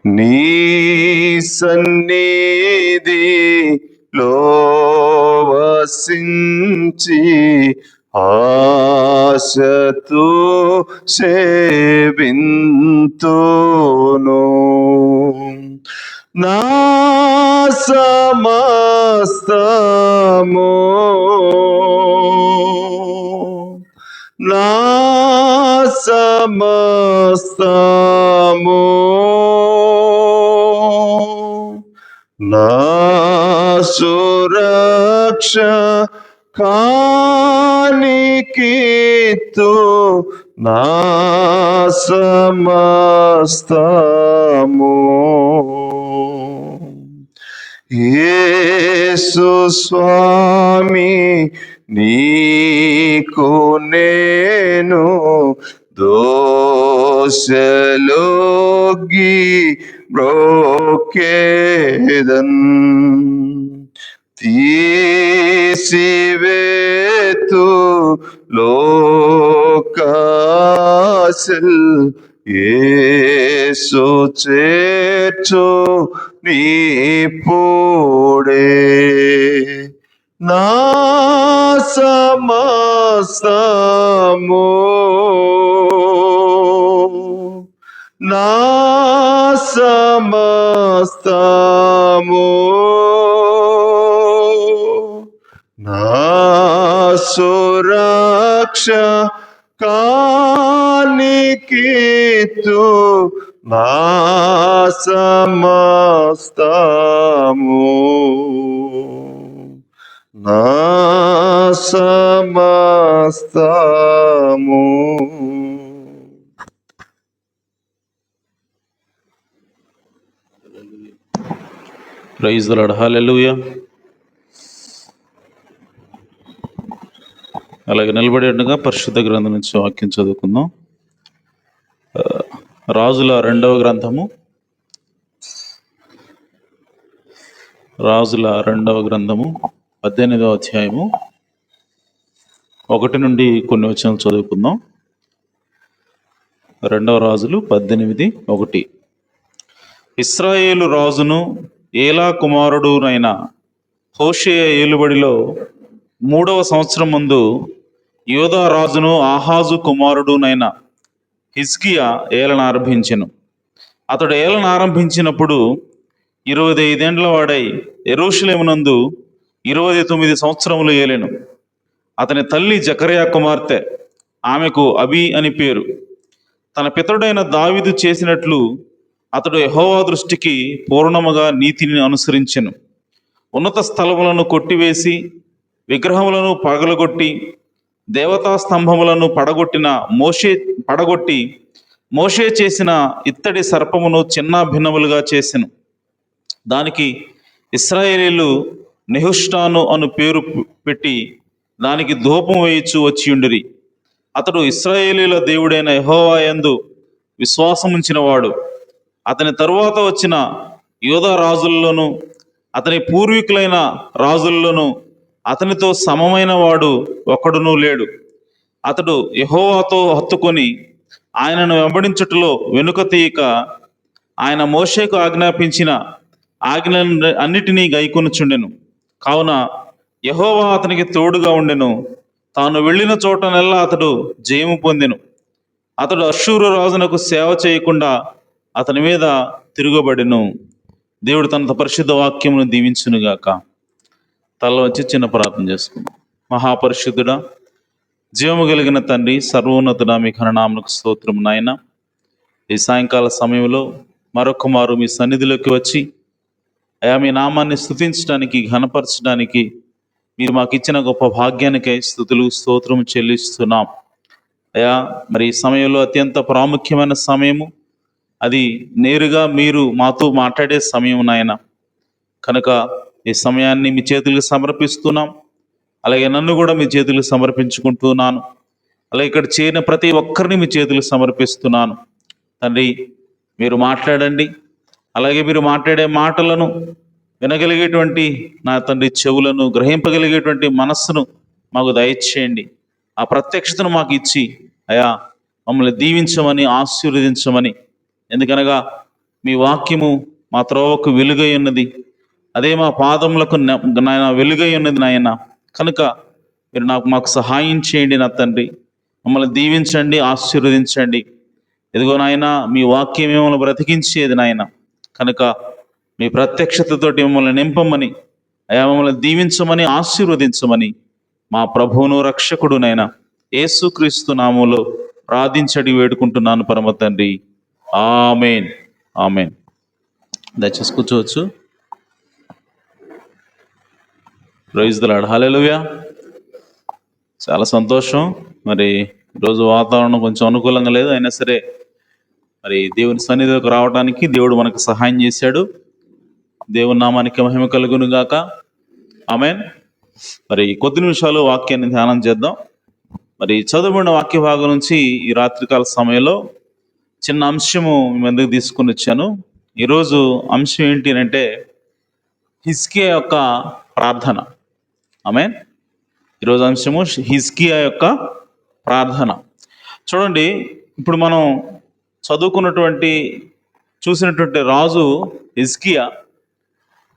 నీ సన్నిధిలో వసించి ఆశతో సేవింతును. నా సమస్తము నా సమస్తము నా సురక్ష కానికిత్తు నా సమస్తము. యేసు స్వామి నీకు నేను దోషలోగి బ్రోకేదన్ తీసివేతు లోకాశల్ యేసు చేర్చు నీపుడే. నా సమస్తము నా సమస్తము నా సురక్ష కానికిత్తు నా సమస్తము నా సమస్తము. Praise the lord. హల్లెలూయా. అలాగే నిలబడి ఉండగా పరిశుద్ధ గ్రంథం నుంచి వాక్యం చదువుకుందాం. రాజుల రెండవ గ్రంథము 18వ అధ్యాయము 1 నుండి కొన్ని వచనాలు చదువుకుందాం. 2 రాజులు 18:1. ఇశ్రాయేలు రాజును ఏలా కుమారుడునైన హోషేయ ఏలుబడిలో 3వ సంవత్సరం ముందు యోధా రాజును ఆహాజు కుమారుడునైన హిజ్కియా ఏలన ఆరంభించెను. అతడు ఏలన ఆరంభించినప్పుడు 25 ఏండ్ల వాడై యెరూషలేమునందు 29 సంవత్సరములు ఏలెను. అతని తల్లి జకర్యా కుమార్తె, ఆమెకు అబీ అని పేరు. తన పితరుడైన దావీదు చేసినట్లు అతడు యెహోవా దృష్టికి పూర్ణముగా నీతిని అనుసరించెను. ఉన్నత స్థలములను కొట్టివేసి విగ్రహములను పగలగొట్టి దేవతా స్తంభములను పడగొట్టి మోషే చేసిన ఇత్తడి సర్పమును చిన్న భిన్నములుగా చేసెను. దానికి ఇశ్రాయేలీలు నెహుష్టాను అను పేరు పెట్టి దానికి ధూపం వేయిచు వచ్చియుండిరి. అతడు ఇశ్రాయేలీల దేవుడైన యెహోవా యందు విశ్వాసముంచినవాడు. అతని తరువాత వచ్చిన యోధా రాజుల్లోనూ అతని పూర్వీకులైన రాజుల్లోనూ అతనితో సమమైన వాడు ఒకడునూ లేడు. అతడు యెహోవాతో హత్తుకొని ఆయనను వెంబడించుటలో వెనుక తీయక ఆయన మోషేకు ఆజ్ఞాపించిన ఆజ్ఞలను అన్నిటినీ గైకొనుచుండెను. కావున యెహోవా అతనికి తోడుగా ఉండెను. తాను వెళ్ళిన చోటనెల్లా అతడు జయము పొందెను. అతడు అష్షూరు రాజునకు సేవ చేయకుండా అతని మీద తిరుగబడెను. దేవుడు తన పరిశుద్ధ వాక్యమును దీవించునుగాక. తల వచ్చి చిన్న ప్రార్థన చేసుకుందాం. మహాపరిశుద్ధుడా, జీవము కలిగిన తండ్రి, సర్వోన్నతుడా, మీ ఘననామమునకు స్తోత్రము నాయన. ఈ సాయంకాల సమయంలో మరొక మారు మీ సన్నిధిలోకి వచ్చి అయా మీ నామాన్ని స్తుతించడానికి, ఘనపరచడానికి మీరు మాకు ఇచ్చిన గొప్ప భాగ్యానికై స్తుతులు స్తోత్రము చెల్లిస్తున్నాం. అయా మరి ఈ సమయంలో అత్యంత ప్రాముఖ్యమైన సమయము, అది నేరుగా మీరు మాతో మాట్లాడే సమయం నాయన. కనుక ఈ సమయాన్ని మీ చేతులకు సమర్పిస్తున్నాం. అలాగే నన్ను కూడా మీ చేతులకు సమర్పించుకుంటున్నాను. అలాగే ఇక్కడ చేరిన ప్రతి ఒక్కరిని మీ చేతులకు సమర్పిస్తున్నాను. తండ్రి, మీరు మాట్లాడండి. అలాగే మీరు మాట్లాడే మాటలను వినగలిగేటువంటి నా తండ్రి చెవులను, గ్రహింపగలిగేటువంటి మనస్సును మాకు దయచేయండి. ఆ ప్రత్యక్షతను మాకు ఇచ్చి అయా మమ్మల్ని దీవించమని, ఆశీర్వదించమని. ఎందుకనగా మీ వాక్యము మా త్రోవకు వెలుగై ఉన్నది, అదే మా పాదములకు నాయన వెలుగై ఉన్నది నాయన. కనుక మీరు మాకు సహాయం చేయండి నా తండ్రి. మమ్మల్ని దీవించండి, ఆశీర్వదించండి. ఎదుగో నాయన, మీ వాక్యం మిమ్మల్ని బ్రతికించేది నాయన. కనుక మీ ప్రత్యక్షతతోటి మిమ్మల్ని నింపమని, అయా మమ్మల్ని దీవించమని, ఆశీర్వదించమని మా ప్రభువును రక్షకుడునైనా యేసుక్రీస్తు నామములో ప్రార్థించడి వేడుకుంటున్నాను పరమ తండ్రి. ఆమేన్. ఆమేన్. దయచేసి కూర్చోవచ్చు. Praise the lord. హల్లెలూయా. చాలా సంతోషం. మరి ఈరోజు వాతావరణం కొంచెం అనుకూలంగా లేదు, అయినా సరే మరి దేవుని సన్నిధిలోకి రావడానికి దేవుడు మనకు సహాయం చేశాడు. దేవుని నామానికి మహిమ కలుగును గాక. ఆమేన్. మరి కొద్ది నిమిషాలు వాక్యాన్ని ధ్యానం చేద్దాం. మరి చదువుబడిన వాక్య భాగం నుంచి ఈ రాత్రికాల సమయంలో చిన్న అంశము మీ ముందుకు తీసుకుని వచ్చాను. ఈరోజు అంశం ఏంటి అంటే హిజ్కియా యొక్క ప్రార్థన. ఆమేన్. ఈరోజు అంశము హిజ్కియా యొక్క ప్రార్థన. చూడండి, ఇప్పుడు మనం చదువుకున్నటువంటి చూసినటువంటి రాజు హిజ్కియా.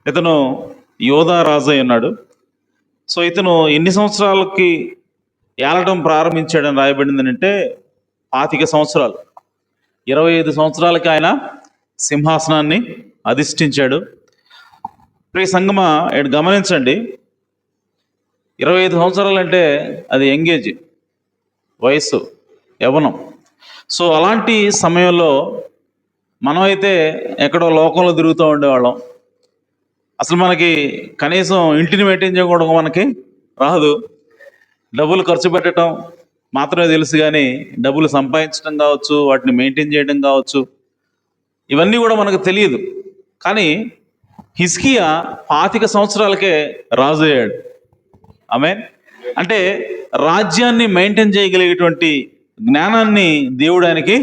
ఇతను యోధా రాజు అయి ఉన్నాడు. సో ఇతను ఎన్ని సంవత్సరాలకి ఏలటం ప్రారంభించాడని రాయబడింది అంటే 25 సంవత్సరాలు. 25 సంవత్సరాలకి ఆయన సింహాసనాన్ని అధిష్ఠించాడు. ప్రియ సంగమా, ఇక్కడ గమనించండి, 25 సంవత్సరాలు అంటే అది యంగేజ్, వయస్సు, యవ్వనం. సో అలాంటి సమయంలో మనమైతే ఎక్కడో లోకంలో తిరుగుతూ ఉండేవాళ్ళం. అసలు మనకి కనీసం ఇంటిని మెయింటైన్ చేయడం మనకి రాదు. డబ్బులు ఖర్చు పెట్టడం మాత్రమే తెలుసు, కానీ డబ్బులు సంపాదించడం కావచ్చు, వాటిని మెయింటైన్ చేయడం కావచ్చు, ఇవన్నీ కూడా మనకు తెలియదు. కానీ హిజ్కియా 25 సంవత్సరాలకే రాజు అయ్యాడు. ఆమేన్. అంటే రాజ్యాన్ని మెయింటైన్ చేయగలిగేటువంటి జ్ఞానాన్ని దేవుడు ఆయనకి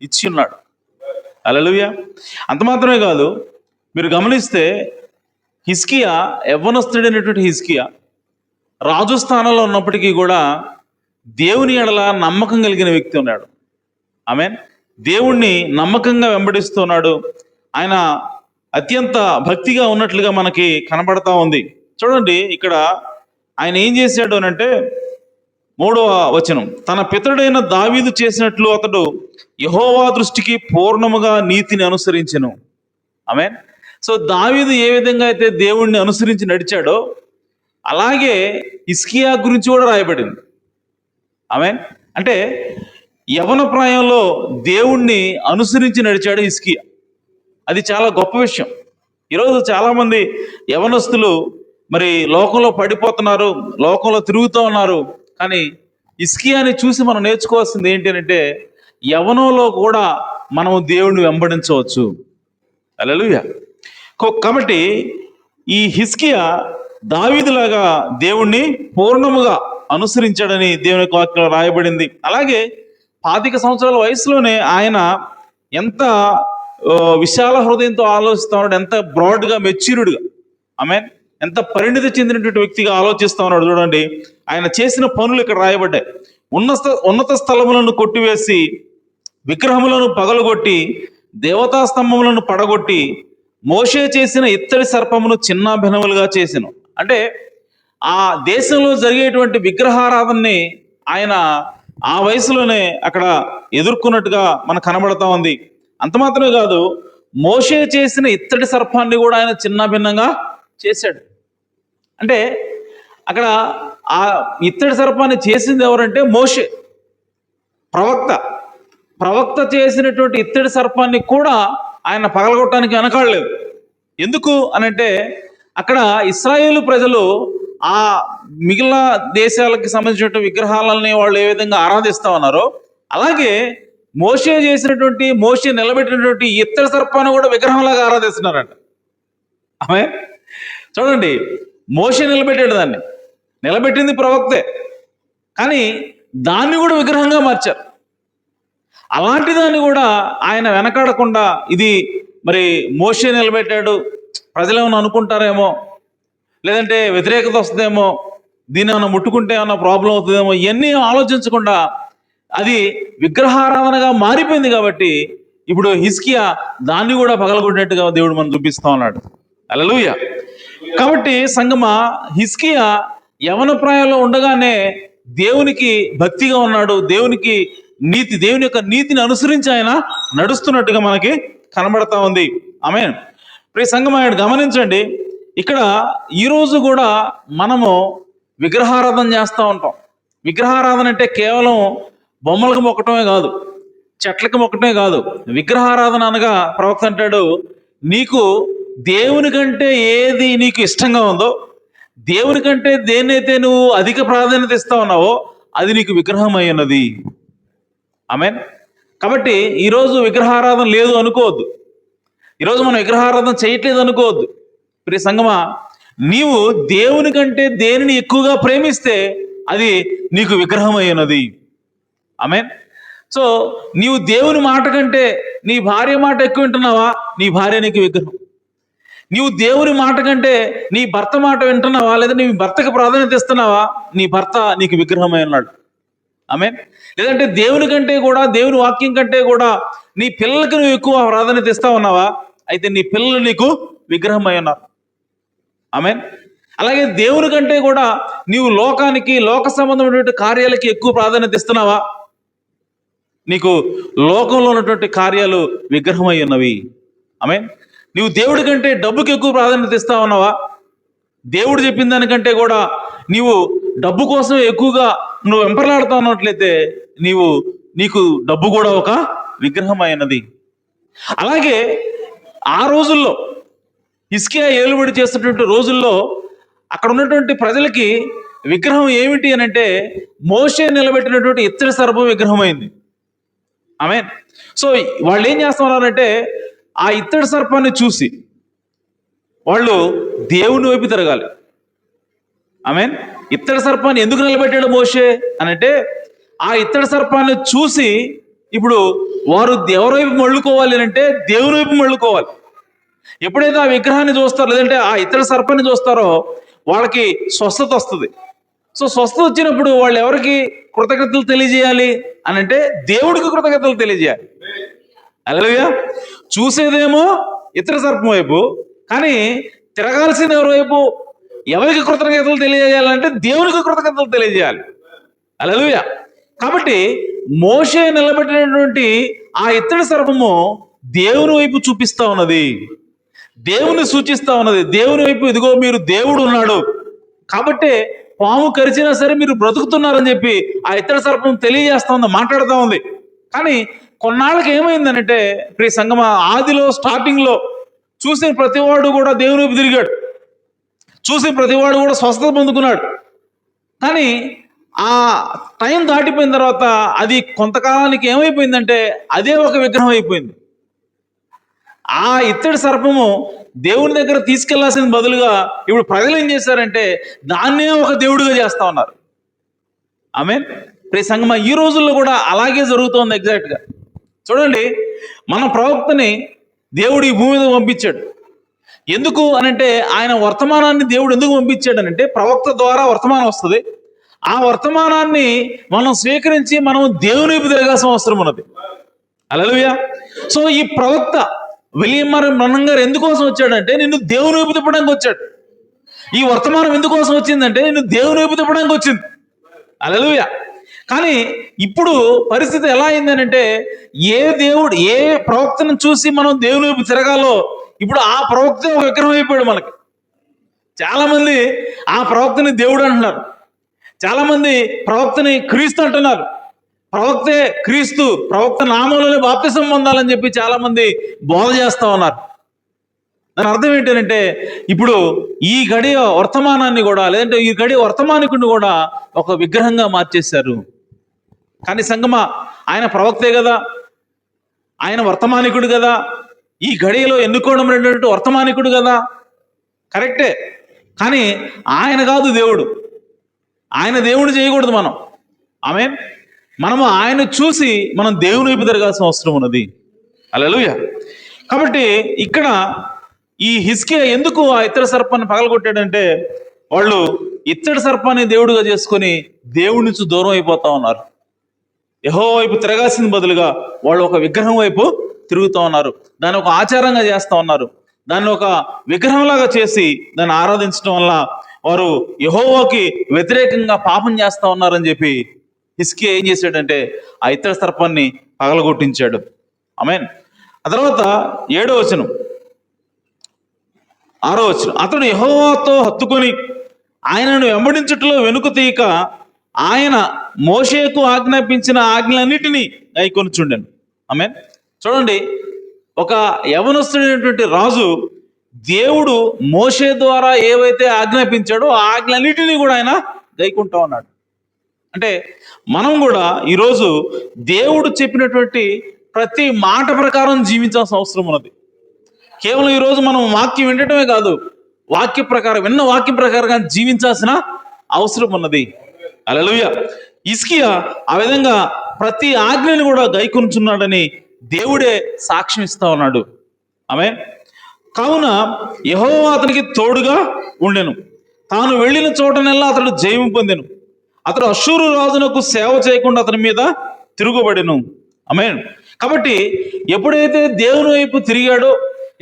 ఇచ్చి ఉన్నాడు. హల్లెలూయా. అంత మాత్రమే కాదు, మీరు గమనిస్తే హిజ్కియా యవ్వనస్తుడైనటువంటి హిజ్కియా రాజు స్థానంలో ఉన్నప్పటికీ కూడా దేవుని ఎడల నమ్మకం కలిగిన వ్యక్తి ఉన్నాడు. ఆమేన్. దేవుణ్ణి నమ్మకంగా వెంబడిస్తున్నాడు. ఆయన అత్యంత భక్తిగా ఉన్నట్లుగా మనకి కనబడతా ఉంది. చూడండి, ఇక్కడ ఆయన ఏం చేశాడు అని అంటే 3వ వచనం, తన పితరుడైన దావీదు చేసినట్లు అతడు యెహోవా దృష్టికి పూర్ణముగా నీతిని అనుసరించెను. ఆమేన్. సో దావీదు ఏ విధంగా అయితే దేవుణ్ణి అనుసరించి నడిచాడో అలాగే హిజ్కియా గురించి కూడా రాయబడింది. ఆమేన్. అంటే యవ్వన ప్రాయంలో దేవుణ్ణి అనుసరించి నడిచాడు హిజ్కియా. అది చాలా గొప్ప విషయం. ఈరోజు చాలామంది యవ్వనస్తులు మరి లోకంలో పడిపోతున్నారు, లోకంలో తిరుగుతూ ఉన్నారు. కానీ హిజ్కియాని చూసి మనం నేర్చుకోవాల్సింది ఏంటి అంటే యవ్వనంలో కూడా మనము దేవుణ్ణి వెంబడించవచ్చు. హల్లెలూయా. కాబట్టి ఈ హిజ్కియా దావీదులాగా దేవుణ్ణి పూర్ణముగా అనుసరించాడని దేవుని యొక్క వాక్యంలో రాయబడింది. అలాగే 25 సంవత్సరాల వయసులోనే ఆయన ఎంత విశాల హృదయంతో ఆలోచిస్తా ఉన్నాడు, ఎంత బ్రాడ్గా, మెచ్యూర్డ్గా, ఆమేన్, ఎంత పరిణితి చెందినటువంటి వ్యక్తిగా ఆలోచిస్తా ఉన్నాడు. చూడండి, ఆయన చేసిన పనులు ఇక్కడ రాయబడ్డాయి. ఉన్నత స్థలములను కొట్టివేసి, విగ్రహములను పగలగొట్టి, దేవతా స్తంభములను పడగొట్టి, మోషే చేసిన ఇత్తడి సర్పమును చిన్నాభిన్నములుగా చేసెను. అంటే ఆ దేశంలో జరిగేటువంటి విగ్రహారాధనని ఆయన ఆ వయసులోనే అక్కడ ఎదుర్కొన్నట్టుగా మనకు కనబడతా ఉంది. అంత మాత్రమే కాదు, మోషే చేసిన ఇత్తడి సర్పాన్ని కూడా ఆయన చిన్నాభిన్నంగా చేశాడు. అంటే అక్కడ ఆ ఇత్తడి సర్పాన్ని చేసింది ఎవరంటే మోషే, ప్రవక్త చేసినటువంటి ఇత్తడి సర్పాన్ని కూడా ఆయన పగలగొట్టడానికి వెనకాడలేదు. ఎందుకు అనంటే అక్కడ ఇశ్రాయేలు ప్రజలు ఆ మిగిలిన దేశాలకు సంబంధించినటువంటి విగ్రహాలని వాళ్ళు ఏ విధంగా ఆరాధిస్తా ఉన్నారో అలాగే మోషే నిలబెట్టినటువంటి ఇత్తడి సర్పాన్ని కూడా విగ్రహంలాగా ఆరాధిస్తున్నారంట. ఆమె చూడండి, మోషే నిలబెట్టాడు, దాన్ని నిలబెట్టింది ప్రవక్తే, కానీ దాన్ని కూడా విగ్రహంగా మార్చారు. అలాంటి దాన్ని కూడా ఆయన వెనకాడకుండా ఇది మరి మోషే నిలబెట్టాడు, ప్రజలు ఏమైనా అనుకుంటారేమో, లేదంటే వ్యతిరేకత వస్తుందేమో, దీన్ని ఏమైనా ముట్టుకుంటే ఏమైనా ప్రాబ్లం అవుతుందేమో, ఇవన్నీ ఆలోచించకుండా అది విగ్రహారాధనగా మారిపోయింది. కాబట్టి ఇప్పుడు హిజ్కియా దాన్ని కూడా పగలగొట్టినట్టుగా దేవుడు మనం చూపిస్తా ఉన్నాడు. హల్లెలూయా. కాబట్టి సంగమా, హిజ్కియా యవన ప్రాయంలో ఉండగానే దేవునికి భక్తిగా ఉన్నాడు. దేవుని యొక్క నీతిని అనుసరించి ఆయన నడుస్తున్నట్టుగా మనకి కనబడతా ఉంది. ఆమేన్. ప్రియ సంగమా, గమనించండి, ఇక్కడ ఈరోజు కూడా మనము విగ్రహారాధన చేస్తూ ఉంటాం. విగ్రహారాధన అంటే కేవలం బొమ్మలకు మొక్కటమే కాదు, చెట్లకు మొక్కటమే కాదు. విగ్రహారాధన అనగా ప్రవక్త అంటాడు, నీకు దేవుని కంటే ఏది నీకు ఇష్టంగా ఉందో, దేవుని కంటే దేన్నైతే నువ్వు అధిక ప్రాధాన్యత ఇస్తా ఉన్నావో అది నీకు విగ్రహం అయ్యున్నది. ఆమేన్. కాబట్టి ఈరోజు విగ్రహారాధన లేదు అనుకోవద్దు. ఈరోజు మనం విగ్రహారాధన చేయట్లేదు అనుకోవద్దు. ప్రియ సంగమా, నీవు దేవుని కంటే దేనిని ఎక్కువగా ప్రేమిస్తే అది నీకు విగ్రహం అయ్యున్నది. ఆమేన్. సో నీవు దేవుని మాట కంటే నీ భార్య మాట ఎక్కువ వింటున్నావా, నీ భార్య నీకు విగ్రహం. నీవు దేవుని మాట కంటే నీ భర్త మాట వింటున్నావా, లేదా నీ భర్తకు ప్రాధాన్యత ఇస్తున్నావా, నీ భర్త నీకు విగ్రహమై ఉన్నాడు. ఆమేన్. లేదంటే దేవుని కంటే కూడా, దేవుని వాక్యం కంటే కూడా నీ పిల్లలకు నువ్వు ఎక్కువ ప్రాధాన్యత ఇస్తా ఉన్నావా, అయితే నీ పిల్లలు నీకు విగ్రహమై ఉన్నారు. ఆమేన్. అలాగే దేవుని కంటే కూడా నీవు లోకానికి, లోక సంబంధమైనటువంటి కార్యాలకి ఎక్కువ ప్రాధాన్యత ఇస్తున్నావా, నీకు లోకంలో ఉన్నటువంటి కార్యాలు విగ్రహమై ఉన్నవి. ఆమేన్. నీవు దేవుడి కంటే డబ్బుకి ఎక్కువ ప్రాధాన్యత ఇస్తా ఉన్నావా, దేవుడు చెప్పిన దానికంటే కూడా నీవు డబ్బు కోసం ఎక్కువగా నువ్వు వెంపర్లాడుతా ఉన్నట్లయితే నీకు డబ్బు కూడా ఒక విగ్రహం అయినది. అలాగే ఆ రోజుల్లో, హిజ్కియా ఏలుబడి చేస్తున్నటువంటి రోజుల్లో అక్కడ ఉన్నటువంటి ప్రజలకి విగ్రహం ఏమిటి అని అంటే, మోషే నిలబెట్టినటువంటి ఇత్తడి సర్పం విగ్రహం అయింది. ఆమేన్. సో వాళ్ళు ఏం చేస్తున్నారంటే, ఆ ఇత్తడి సర్పాన్ని చూసి వాళ్ళు దేవుని వైపు తిరగాలి. ఆమేన్. ఇత్తడి సర్పాన్ని ఎందుకు నిలబెట్టాడు మోషే అని అంటే, ఆ ఇత్తడి సర్పాన్ని చూసి ఇప్పుడు వారు ఎవరి వైపు మళ్ళుకోవాలి అని అంటే, దేవుని వైపు మళ్ళుకోవాలి. ఎప్పుడైతే ఆ విగ్రహాన్ని చూస్తారో, లేదంటే ఆ ఇత్తడి సర్పాన్ని చూస్తారో, వాళ్ళకి స్వస్థత వస్తుంది. సో స్వస్థత వచ్చినప్పుడు వాళ్ళు ఎవరికి కృతజ్ఞతలు తెలియజేయాలి అని అంటే, దేవుడికి కృతజ్ఞతలు తెలియజేయాలి. హల్లెలూయా. చూసేదేమో ఇత్తడి సర్పం వైపు, కానీ తిరగాల్సిన ఎవరి వైపు, ఎవరికి కృతజ్ఞతలు తెలియజేయాలంటే దేవునికి కృతజ్ఞతలు తెలియజేయాలి. హల్లెలూయా. కాబట్టి మోషే నిలబెట్టినటువంటి ఆ ఇత్తడి సర్పము దేవుని వైపు చూపిస్తా ఉన్నది, దేవుని సూచిస్తా ఉన్నది. దేవుని వైపు, ఇదిగో మీరు దేవుడు ఉన్నాడు కాబట్టి పాము కరిచినా సరే మీరు బ్రతుకుతున్నారని చెప్పి ఆ ఇత్తడి సర్పం తెలియజేస్తా ఉంది, మాట్లాడుతూ ఉంది. కానీ కొన్నాళ్ళకి ఏమైందనంటే, ప్రియ సంగమ, ఆదిలో స్టార్టింగ్ లో చూసిన ప్రతివాడు కూడా దేవుని వైపు తిరిగాడు, చూసిన ప్రతివాడు కూడా స్వస్థత పొందుకున్నాడు. కానీ ఆ టైం దాటిపోయిన తర్వాత అది కొంతకాలానికి ఏమైపోయిందంటే, అదే ఒక విగ్రహం అయిపోయింది. ఆ ఇత్తడి సర్పము దేవుని దగ్గర తీసుకెళ్లాల్సిన బదులుగా ఇప్పుడు ప్రజలు ఏం చేశారంటే, దాన్నే ఒక దేవుడిగా చేస్తా ఉన్నారు. ఆమేన్. ప్రియ సంగమా, ఈ రోజుల్లో కూడా అలాగే జరుగుతోంది ఎగ్జాక్ట్ గా. చూడండి, మన ప్రవక్తని దేవుడు ఈ భూమి మీద పంపించాడు. ఎందుకు అనంటే, ఆయన వర్తమానాన్ని దేవుడు ఎందుకు పంపించాడు అనంటే, ప్రవక్త ద్వారా వర్తమానం వస్తుంది. ఆ వర్తమానాన్ని మనం స్వీకరించి మనం దేవుని వైపు తిరగాల్సిన అవసరం ఉన్నది. హల్లెలూయా. సో ఈ ప్రవక్త విలియం బ్రన్హం గారు ఎందుకోసం వచ్చాడంటే, నిన్ను దేవుని వైపు తిప్పడానికి వచ్చాడు. ఈ వర్తమానం ఎందుకోసం వచ్చిందంటే, నిన్ను దేవుని వైపు తిప్పడానికి వచ్చింది. హల్లెలూయా. కానీ ఇప్పుడు పరిస్థితి ఎలా అయిందనంటే, ఏ ప్రవక్తను చూసి మనం దేవుని వైపు తిరగాలో, ఇప్పుడు ఆ ప్రవక్త ఒక విగ్రహం అయిపోయాడు మనకి. చాలా మంది ఆ ప్రవక్తని దేవుడు అంటున్నారు, చాలా మంది ప్రవక్తని క్రీస్తు అంటున్నారు. ప్రవక్తే క్రీస్తు, ప్రవక్త నామంలోనే బాప్తిసం పొందాలని చెప్పి చాలా మంది బోధ చేస్తా ఉన్నారు. దాని అర్థం ఏంటంటే, ఇప్పుడు ఈ గడియ వర్తమానాన్ని కూడా, లేదంటే ఈ గడియ వర్తమానికుడిని కూడా ఒక విగ్రహంగా మార్చేశారు. కానీ సంగమా, ఆయన ప్రవక్తే కదా, ఆయన వర్తమానికుడు కదా, ఈ గడియలో ఎన్నుకోవడం వర్తమానికుడు కదా, కరెక్టే. కానీ ఆయన కాదు దేవుడు. ఆయన దేవుడు చేయకూడదు మనం. ఆమేన్. మనము ఆయన చూసి మనం దేవుని వైపు తిరగాల్సిన అవసరం ఉన్నది. హల్లెలూయా. కాబట్టి ఇక్కడ ఈ హిజ్కియా ఎందుకు ఆ ఇత్తడి సర్పాన్ని పగలగొట్టాడంటే, వాళ్ళు ఇత్తడి సర్పాన్ని దేవుడిగా చేసుకొని దేవుడి నుంచి దూరం అయిపోతా ఉన్నారు. యెహోవా వైపు తిరగాల్సిన బదులుగా వాళ్ళు ఒక విగ్రహం వైపు తిరుగుతూ ఉన్నారు. దాన్ని ఒక ఆచారంగా చేస్తూ ఉన్నారు. దాన్ని ఒక విగ్రహంలాగా చేసి దాన్ని ఆరాధించడం వల్ల వారు యెహోవాకి వ్యతిరేకంగా పాపం చేస్తూ ఉన్నారని చెప్పి హిజ్కియా ఏం చేశాడంటే ఆ ఇత్తడి సర్పాన్ని పగలగొట్టించాడు. ఆమేన్. ఆ తర్వాత 7వ వచనం 6వ వచనం, అతడు యెహోవాతో హత్తుకొని ఆయనను వెంబడించుటలో వెనుక తీయక ఆయన మోషేకు ఆజ్ఞాపించిన ఆజ్ఞలన్నిటినీ గైకొనుచుండెను. ఆమేన్. చూడండి, ఒక యవనస్తుడైనటువంటి రాజు దేవుడు మోషే ద్వారా ఏవైతే ఆజ్ఞాపించాడో ఆ ఆజ్ఞలన్నిటినీ కూడా ఆయన గైకుంటా ఉన్నాడు. అంటే మనం కూడా ఈరోజు దేవుడు చెప్పినటువంటి ప్రతి మాట ప్రకారం జీవించాల్సిన అవసరం ఉన్నది. కేవలం ఈరోజు మనం వాక్యం వినటమే కాదు, వాక్య ప్రకారం విన్న వాక్యం ప్రకారంగా జీవించాల్సిన అవసరం ఉన్నది. హల్లెలూయా. హిజ్కియా ఆ విధంగా ప్రతి ఆజ్ఞని కూడా గైకొనుచున్నాడని దేవుడే సాక్ష్యం ఇస్తా ఉన్నాడు. ఆమేన్. కావున యెహోవా అతనికి తోడుగా ఉండెను, తాను వెళ్ళిన చోటనెల్లా అతడు జయం పొందెను. అతడు అష్షూరు రాజునకు సేవ చేయకుండా అతని మీద తిరుగుబడెను. ఆమేన్. కాబట్టి ఎప్పుడైతే దేవుని వైపు తిరిగాడో,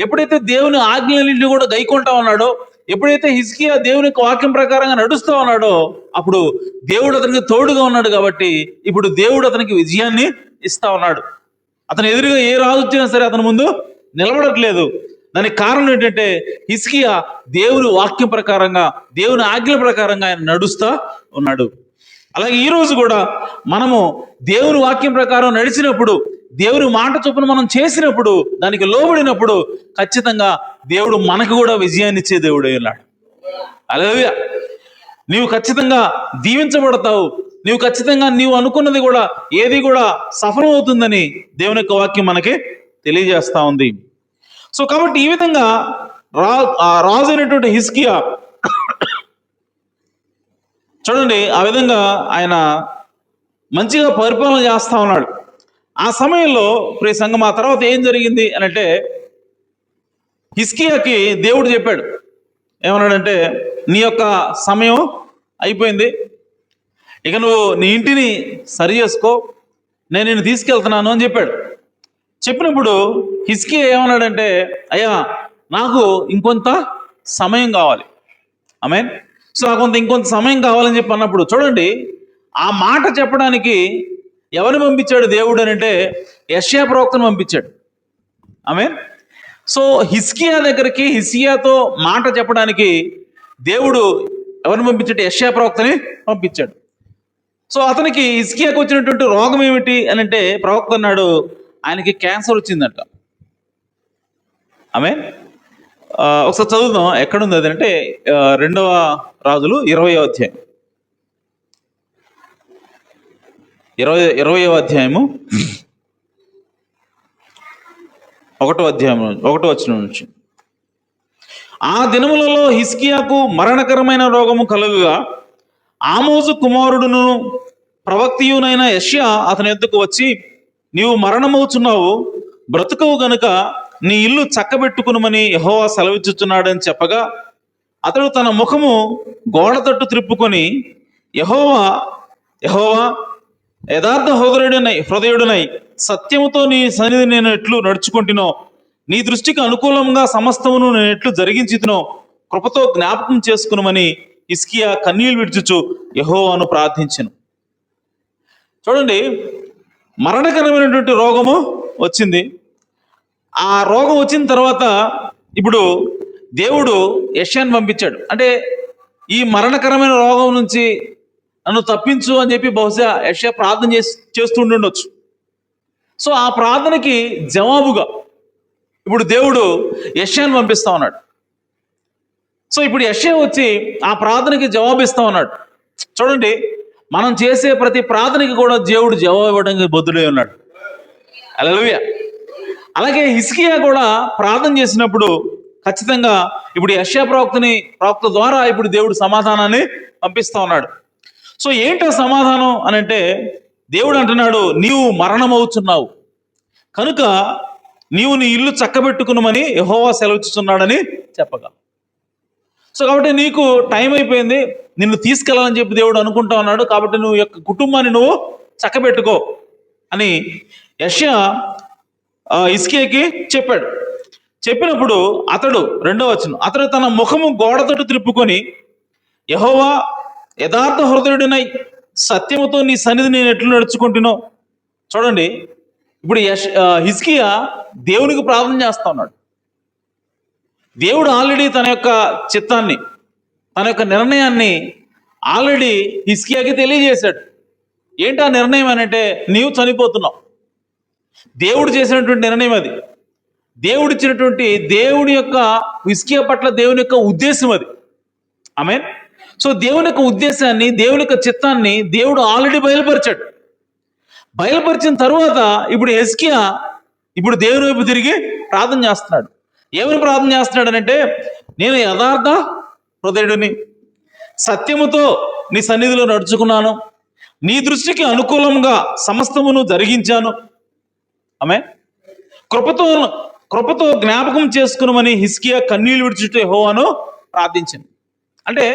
ఎప్పుడైతే దేవుని ఆజ్ఞలన్నింటినీ కూడా గైకొంటా ఉన్నాడో, ఎప్పుడైతే హిజ్కియా దేవుని యొక్క వాక్యం ప్రకారంగా నడుస్తూ ఉన్నాడో, అప్పుడు దేవుడు అతనికి తోడుగా ఉన్నాడు. కాబట్టి ఇప్పుడు దేవుడు అతనికి విజయాన్ని ఇస్తా ఉన్నాడు. అతను ఎదురుగా ఏ రాజు వచ్చినా సరే అతని ముందు నిలబడట్లేదు. దానికి కారణం ఏంటంటే హిజ్కియా దేవుని వాక్యం ప్రకారంగా, దేవుని ఆజ్ఞల ప్రకారంగా ఆయన నడుస్తా ఉన్నాడు. అలాగే ఈ రోజు కూడా మనము దేవుని వాక్యం ప్రకారం నడిచినప్పుడు, దేవుని మాట చొప్పున మనం చేసినప్పుడు, దానికి లోబడినప్పుడు ఖచ్చితంగా దేవుడు మనకు కూడా విజయాన్ని ఇచ్చే దేవుడు ఉన్నాడు. హల్లెలూయా. నీవు ఖచ్చితంగా దీవించబడతావు. నీవు ఖచ్చితంగా నీవు అనుకున్నది కూడా ఏది కూడా సఫలం అవుతుందని దేవుని యొక్క వాక్యం మనకి తెలియజేస్తా ఉంది. సో కాబట్టి ఈ విధంగా రాజు అయినటువంటి హిజ్కియా చూడండి, ఆ విధంగా ఆయన మంచిగా పరిపాలన చేస్తా ఉన్నాడు. ఆ సమయంలో ప్రియ సంఘం ఆ తర్వాత ఏం జరిగింది అని అంటే, హిజ్కియాకి దేవుడు చెప్పాడు, ఏమన్నాడంటే, నీ యొక్క సమయం అయిపోయింది, ఇక నువ్వు నీ ఇంటిని సరి చేసుకో, నేను నిన్ను తీసుకెళ్తున్నాను అని చెప్పాడు. చెప్పినప్పుడు హిజ్కియా ఏమన్నాడంటే, అయ్యా నాకు ఇంకొంత సమయం కావాలి. ఆమేన్. సో నాకు ఇంకొంత సమయం కావాలని చెప్పి అన్నప్పుడు చూడండి, ఆ మాట చెప్పడానికి ఎవరిని పంపించాడు దేవుడు అని అంటే యెషయా ప్రవక్తను పంపించాడు. ఆమేన్. సో హిజ్కియా దగ్గరికి, హిజ్కియాతో మాట చెప్పడానికి దేవుడు ఎవరిని పంపించాడు? యెషయా ప్రవక్తని పంపించాడు. సో అతనికి హిజ్కియాకు వచ్చినటువంటి రోగం ఏమిటి అని అంటే, ప్రవక్త అన్నాడు ఆయనకి క్యాన్సర్ వచ్చిందంట. ఆమేన్. ఒకసారి చదువుదాం, ఎక్కడుంది అది అంటే 2వ రాజులు 20వ అధ్యాయం, 20వ అధ్యాయము 1వ అధ్యాయం 1వ వచనం నుంచి. ఆ దినములలో హిజ్కియాకు మరణకరమైన రోగము కలుగుగా ఆమోజు కుమారుడును ప్రవక్తియునైన యెషయా అతని యొద్దకు వచ్చి, నీవు మరణమవుచున్నావు, బ్రతుకవు గనుక నీ ఇల్లు చక్కబెట్టుకునుమని యెహోవా సెలవిచ్చుచున్నాడని చెప్పగా, అతడు తన ముఖము గోడ తట్టు త్రిప్పుకొని, యెహోవా యథార్థ హృదయుడనై సత్యముతో నీ సన్నిధి నేను ఎట్లు నడుచుకుంటునో, నీ దృష్టికి అనుకూలంగా సమస్తమును నేను ఎట్లు జరిగించితునో కృపతో జ్ఞాపకం చేసుకునమని హిజ్కియా కన్నీళ్లు విడుచుచు యెహోవాను ప్రార్థించెను. చూడండి, మరణకరమైనటువంటి రోగము వచ్చింది. ఆ రోగం వచ్చిన తర్వాత ఇప్పుడు దేవుడు యెషయాను పంపించాడు. అంటే ఈ మరణకరమైన రోగం నుంచి నన్ను తప్పించు అని చెప్పి బహుశా యెషయా ప్రార్థన చేస్తుండొచ్చు. సో ఆ ప్రార్థనకి జవాబుగా ఇప్పుడు దేవుడు యెషయాను పంపిస్తా ఉన్నాడు. సో ఇప్పుడు యెషయా వచ్చి ఆ ప్రార్థనకి జవాబు ఇస్తా ఉన్నాడు. చూడండి, మనం చేసే ప్రతి ప్రార్థనకి కూడా దేవుడు జవాబు ఇవ్వడానికి బద్దుడై ఉన్నాడు. హల్లెలూయా. అలాగే హిజ్కియా కూడా ప్రార్థన చేసినప్పుడు ఖచ్చితంగా ఇప్పుడు యెషయా ప్రవక్త ద్వారా ఇప్పుడు దేవుడు సమాధానాన్ని పంపిస్తా ఉన్నాడు. సో ఏంటి ఆ సమాధానం అని అంటే, దేవుడు అంటున్నాడు, నీవు మరణమవుతున్నావు కనుక నీవు నీ ఇల్లు చక్కబెట్టుకునమని యెహోవా సెలవిచ్చుచున్నాడని చెప్పగా. సో కాబట్టి నీకు టైం అయిపోయింది, నిన్ను తీసుకెళ్ళాలని చెప్పి దేవుడు అనుకుంటా ఉన్నాడు. కాబట్టి నువ్వు యొక్క కుటుంబాన్ని నువ్వు చక్కబెట్టుకో అని యెషయా హిజ్కియాకి చెప్పాడు. చెప్పినప్పుడు అతడు, 2వ వచనం, అతడు తన ముఖము గోడ తట్టు త్రిప్పుకొని, యెహోవా, యథార్థ హృదయుడినై సత్యముతో నీ సన్నిధి నేను ఎట్లు నడుచుకుంటున్నావు. చూడండి, ఇప్పుడు హిజ్కియా దేవునికి ప్రార్థన చేస్తా ఉన్నాడు. దేవుడు ఆల్రెడీ తన యొక్క చిత్తాన్ని, తన యొక్క నిర్ణయాన్ని ఆల్రెడీ హిజ్కియాకి తెలియజేశాడు. ఏంటి ఆ నిర్ణయం అని అంటే, నీవు చనిపోతున్నావు. దేవుడు చేసినటువంటి నిర్ణయం అది. దేవుడు ఇచ్చినటువంటి దేవుని యొక్క హిజ్కియా పట్ల దేవుని యొక్క ఉద్దేశం అది. ఆమేన్. సో దేవుని యొక్క ఉద్దేశాన్ని, దేవుని యొక్క చిత్తాన్ని దేవుడు ఆల్రెడీ బయలుపరిచాడు. బయలుపరిచిన తరువాత ఇప్పుడు హిజ్కియా ఇప్పుడు దేవుని వైపు తిరిగి ప్రార్థన చేస్తున్నాడు. ఏమని ప్రార్థన చేస్తున్నాడు అంటే, నేను యథార్థ హృదయుడిని, సత్యముతో నీ సన్నిధిలో నడుచుకున్నాను, నీ దృష్టికి అనుకూలంగా సమస్తమును జరిగించాను. ఆమేన్. కృపతో జ్ఞాపకం చేసుకున్నామని హిజ్కియా కన్నీళ్లు విడిచుట యెహోవాను ప్రార్థించింది. అంటే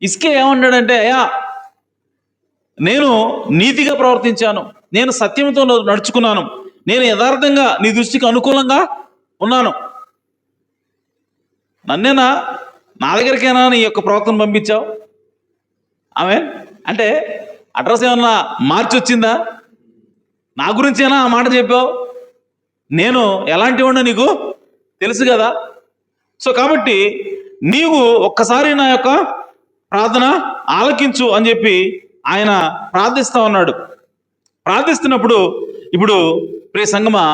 హిజ్కియా ఏమన్నాడంటే, అయ్యా, నేను నీతిగా ప్రవర్తించాను, నేను సత్యంతో నడుచుకున్నాను, నేను యథార్థంగా నీ దృష్టికి అనుకూలంగా ఉన్నాను. నన్నేనా, నా దగ్గరికైనా నీ యొక్క ప్రవర్తన పంపించావు? ఆమేన్. అంటే అడ్రస్ ఏమన్నా మార్చి వచ్చిందా? నా గురించేనా ఆ మాట చెప్పావు? నేను ఎలాంటి వాడినో నీకు తెలుసు కదా. సో కాబట్టి నీవు ఒక్కసారి నా యొక్క ప్రార్థన ఆలకించు అని చెప్పి ఆయన ప్రార్థిస్తా ఉన్నాడు. ప్రార్థిస్తున్నప్పుడు ఇప్పుడు ప్రియ సంగమా,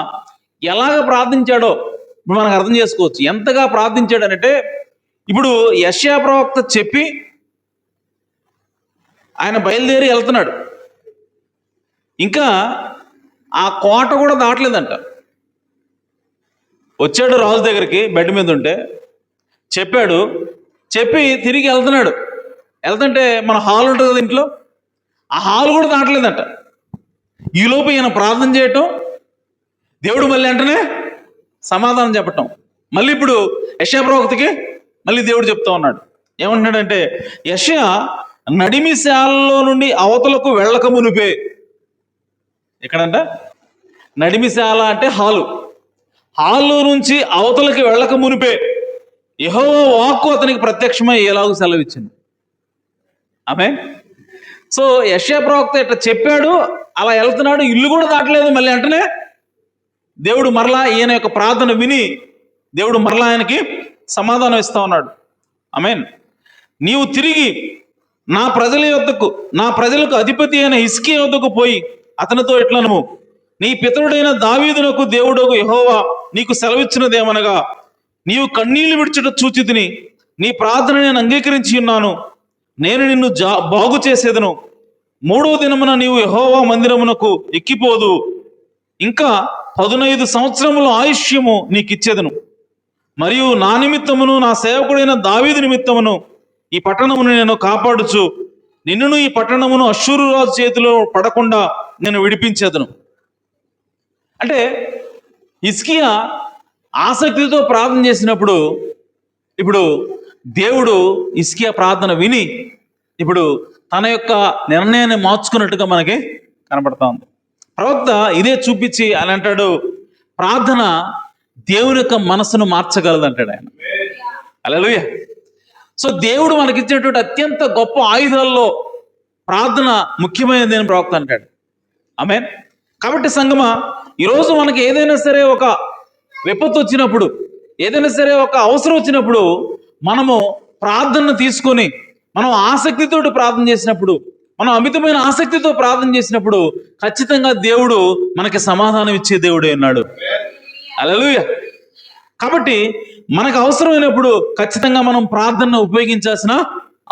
ఎలాగ ప్రార్థించాడో ఇప్పుడు మనకు అర్థం చేసుకోవచ్చు. ఎంతగా ప్రార్థించాడు అంటే, ఇప్పుడు యెషయా ప్రవక్త చెప్పి ఆయన బయలుదేరి వెళ్తున్నాడు. ఇంకా ఆ కోట కూడా దాటలేదంట. వచ్చాడు రాజు దగ్గరికి, బెడ్ మీద ఉంటే చెప్పాడు, చెప్పి తిరిగి వెళ్తున్నాడు. వెళ్తుంటే మన హాల్ ఉంటుంది కదా ఇంట్లో, ఆ హాల్ కూడా దాటలేదంట. ఈలోపు ఈయన ప్రార్థన చేయటం, దేవుడు మళ్ళీ వెంటనే సమాధానం చెప్పటం. మళ్ళీ ఇప్పుడు యెషయా ప్రవక్తకి మళ్ళీ దేవుడు చెప్తా ఉన్నాడు. ఏమంటున్నాడంటే, యెషయా నడిమిశాలలో నుండి అవతలకు వెళ్ళక మునిపే. ఎక్కడంట? నడిమిశాల అంటే హాలు నుంచి అవతలకి వెళ్ళక మునిపే యెహోవా వాక్కు అతనికి ప్రత్యక్షమై ఎలాగూ సెలవిచ్చింది. ఆమేన్. సో యెషయా ప్రవక్త ఇట్లా చెప్పాడు, అలా వెళ్తున్నాడు, ఇల్లు కూడా దాటలేదు. మళ్ళీ వెంటనే దేవుడు మరలా ఈయన యొక్క ప్రార్థన విని దేవుడు మరలా ఆయనకి సమాధానం ఇస్తా ఉన్నాడు. ఆమేన్. నీవు తిరిగి నా ప్రజలకు అధిపతి అయిన హిజ్కియా వద్దకు పోయి అతనితో ఇట్లనము, నీ పితరుడైన దావీదునకు దేవుడకు యెహోవా నీకు సెలవిచ్చినదేమనగా, నీవు కన్నీళ్లు విడిచుట చూచితిని, నీ ప్రార్థన నేను అంగీకరించి ఉన్నాను, నేను నిన్ను బాగు చేసేదను. 3వ దినమున నీవు యెహోవా మందిరమునకు ఎక్కిపోదు, ఇంకా 15 సంవత్సరముల ఆయుష్యము నీకిచ్చేదను. మరియు నా నిమిత్తమును నా సేవకుడైన దావీదు నిమిత్తమును ఈ పట్టణమును నేను కాపాడుచు నిన్నును ఈ పట్టణమును అష్షూరు రాజు చేతిలో పడకుండా నేను విడిపించేదను. అంటే హిజ్కియా ఆసక్తితో ప్రార్థన చేసినప్పుడు ఇప్పుడు దేవుడు హిజ్కియా ప్రార్థన విని ఇప్పుడు తన యొక్క నిర్ణయాన్ని మార్చుకున్నట్టుగా మనకి కనబడతా ఉంది. ప్రవక్త ఇదే చూపించి ఆయన అంటాడు, ప్రార్థన దేవుని యొక్క మనసును మార్చగలదు అంటాడు ఆయన. హల్లెలూయా. సో దేవుడు మనకిచ్చినటువంటి అత్యంత గొప్ప ఆయుధాల్లో ప్రార్థన ముఖ్యమైనది అని ప్రవక్త అంటాడు. ఆమేన్. కాబట్టి సంగమా, ఈరోజు మనకి ఏదైనా సరే ఒక విపత్తు వచ్చినప్పుడు, ఏదైనా సరే ఒక అవసరం వచ్చినప్పుడు మనము ప్రార్థనను తీసుకొని మనం ఆసక్తితో ప్రార్థన చేసినప్పుడు, మనం అమితమైన ఆసక్తితో ప్రార్థన చేసినప్పుడు ఖచ్చితంగా దేవుడు మనకి సమాధానం ఇచ్చే దేవుడే ఉన్నాడు. హల్లెలూయా. కాబట్టి మనకు అవసరమైనప్పుడు ఖచ్చితంగా మనం ప్రార్థనను ఉపయోగించాల్సిన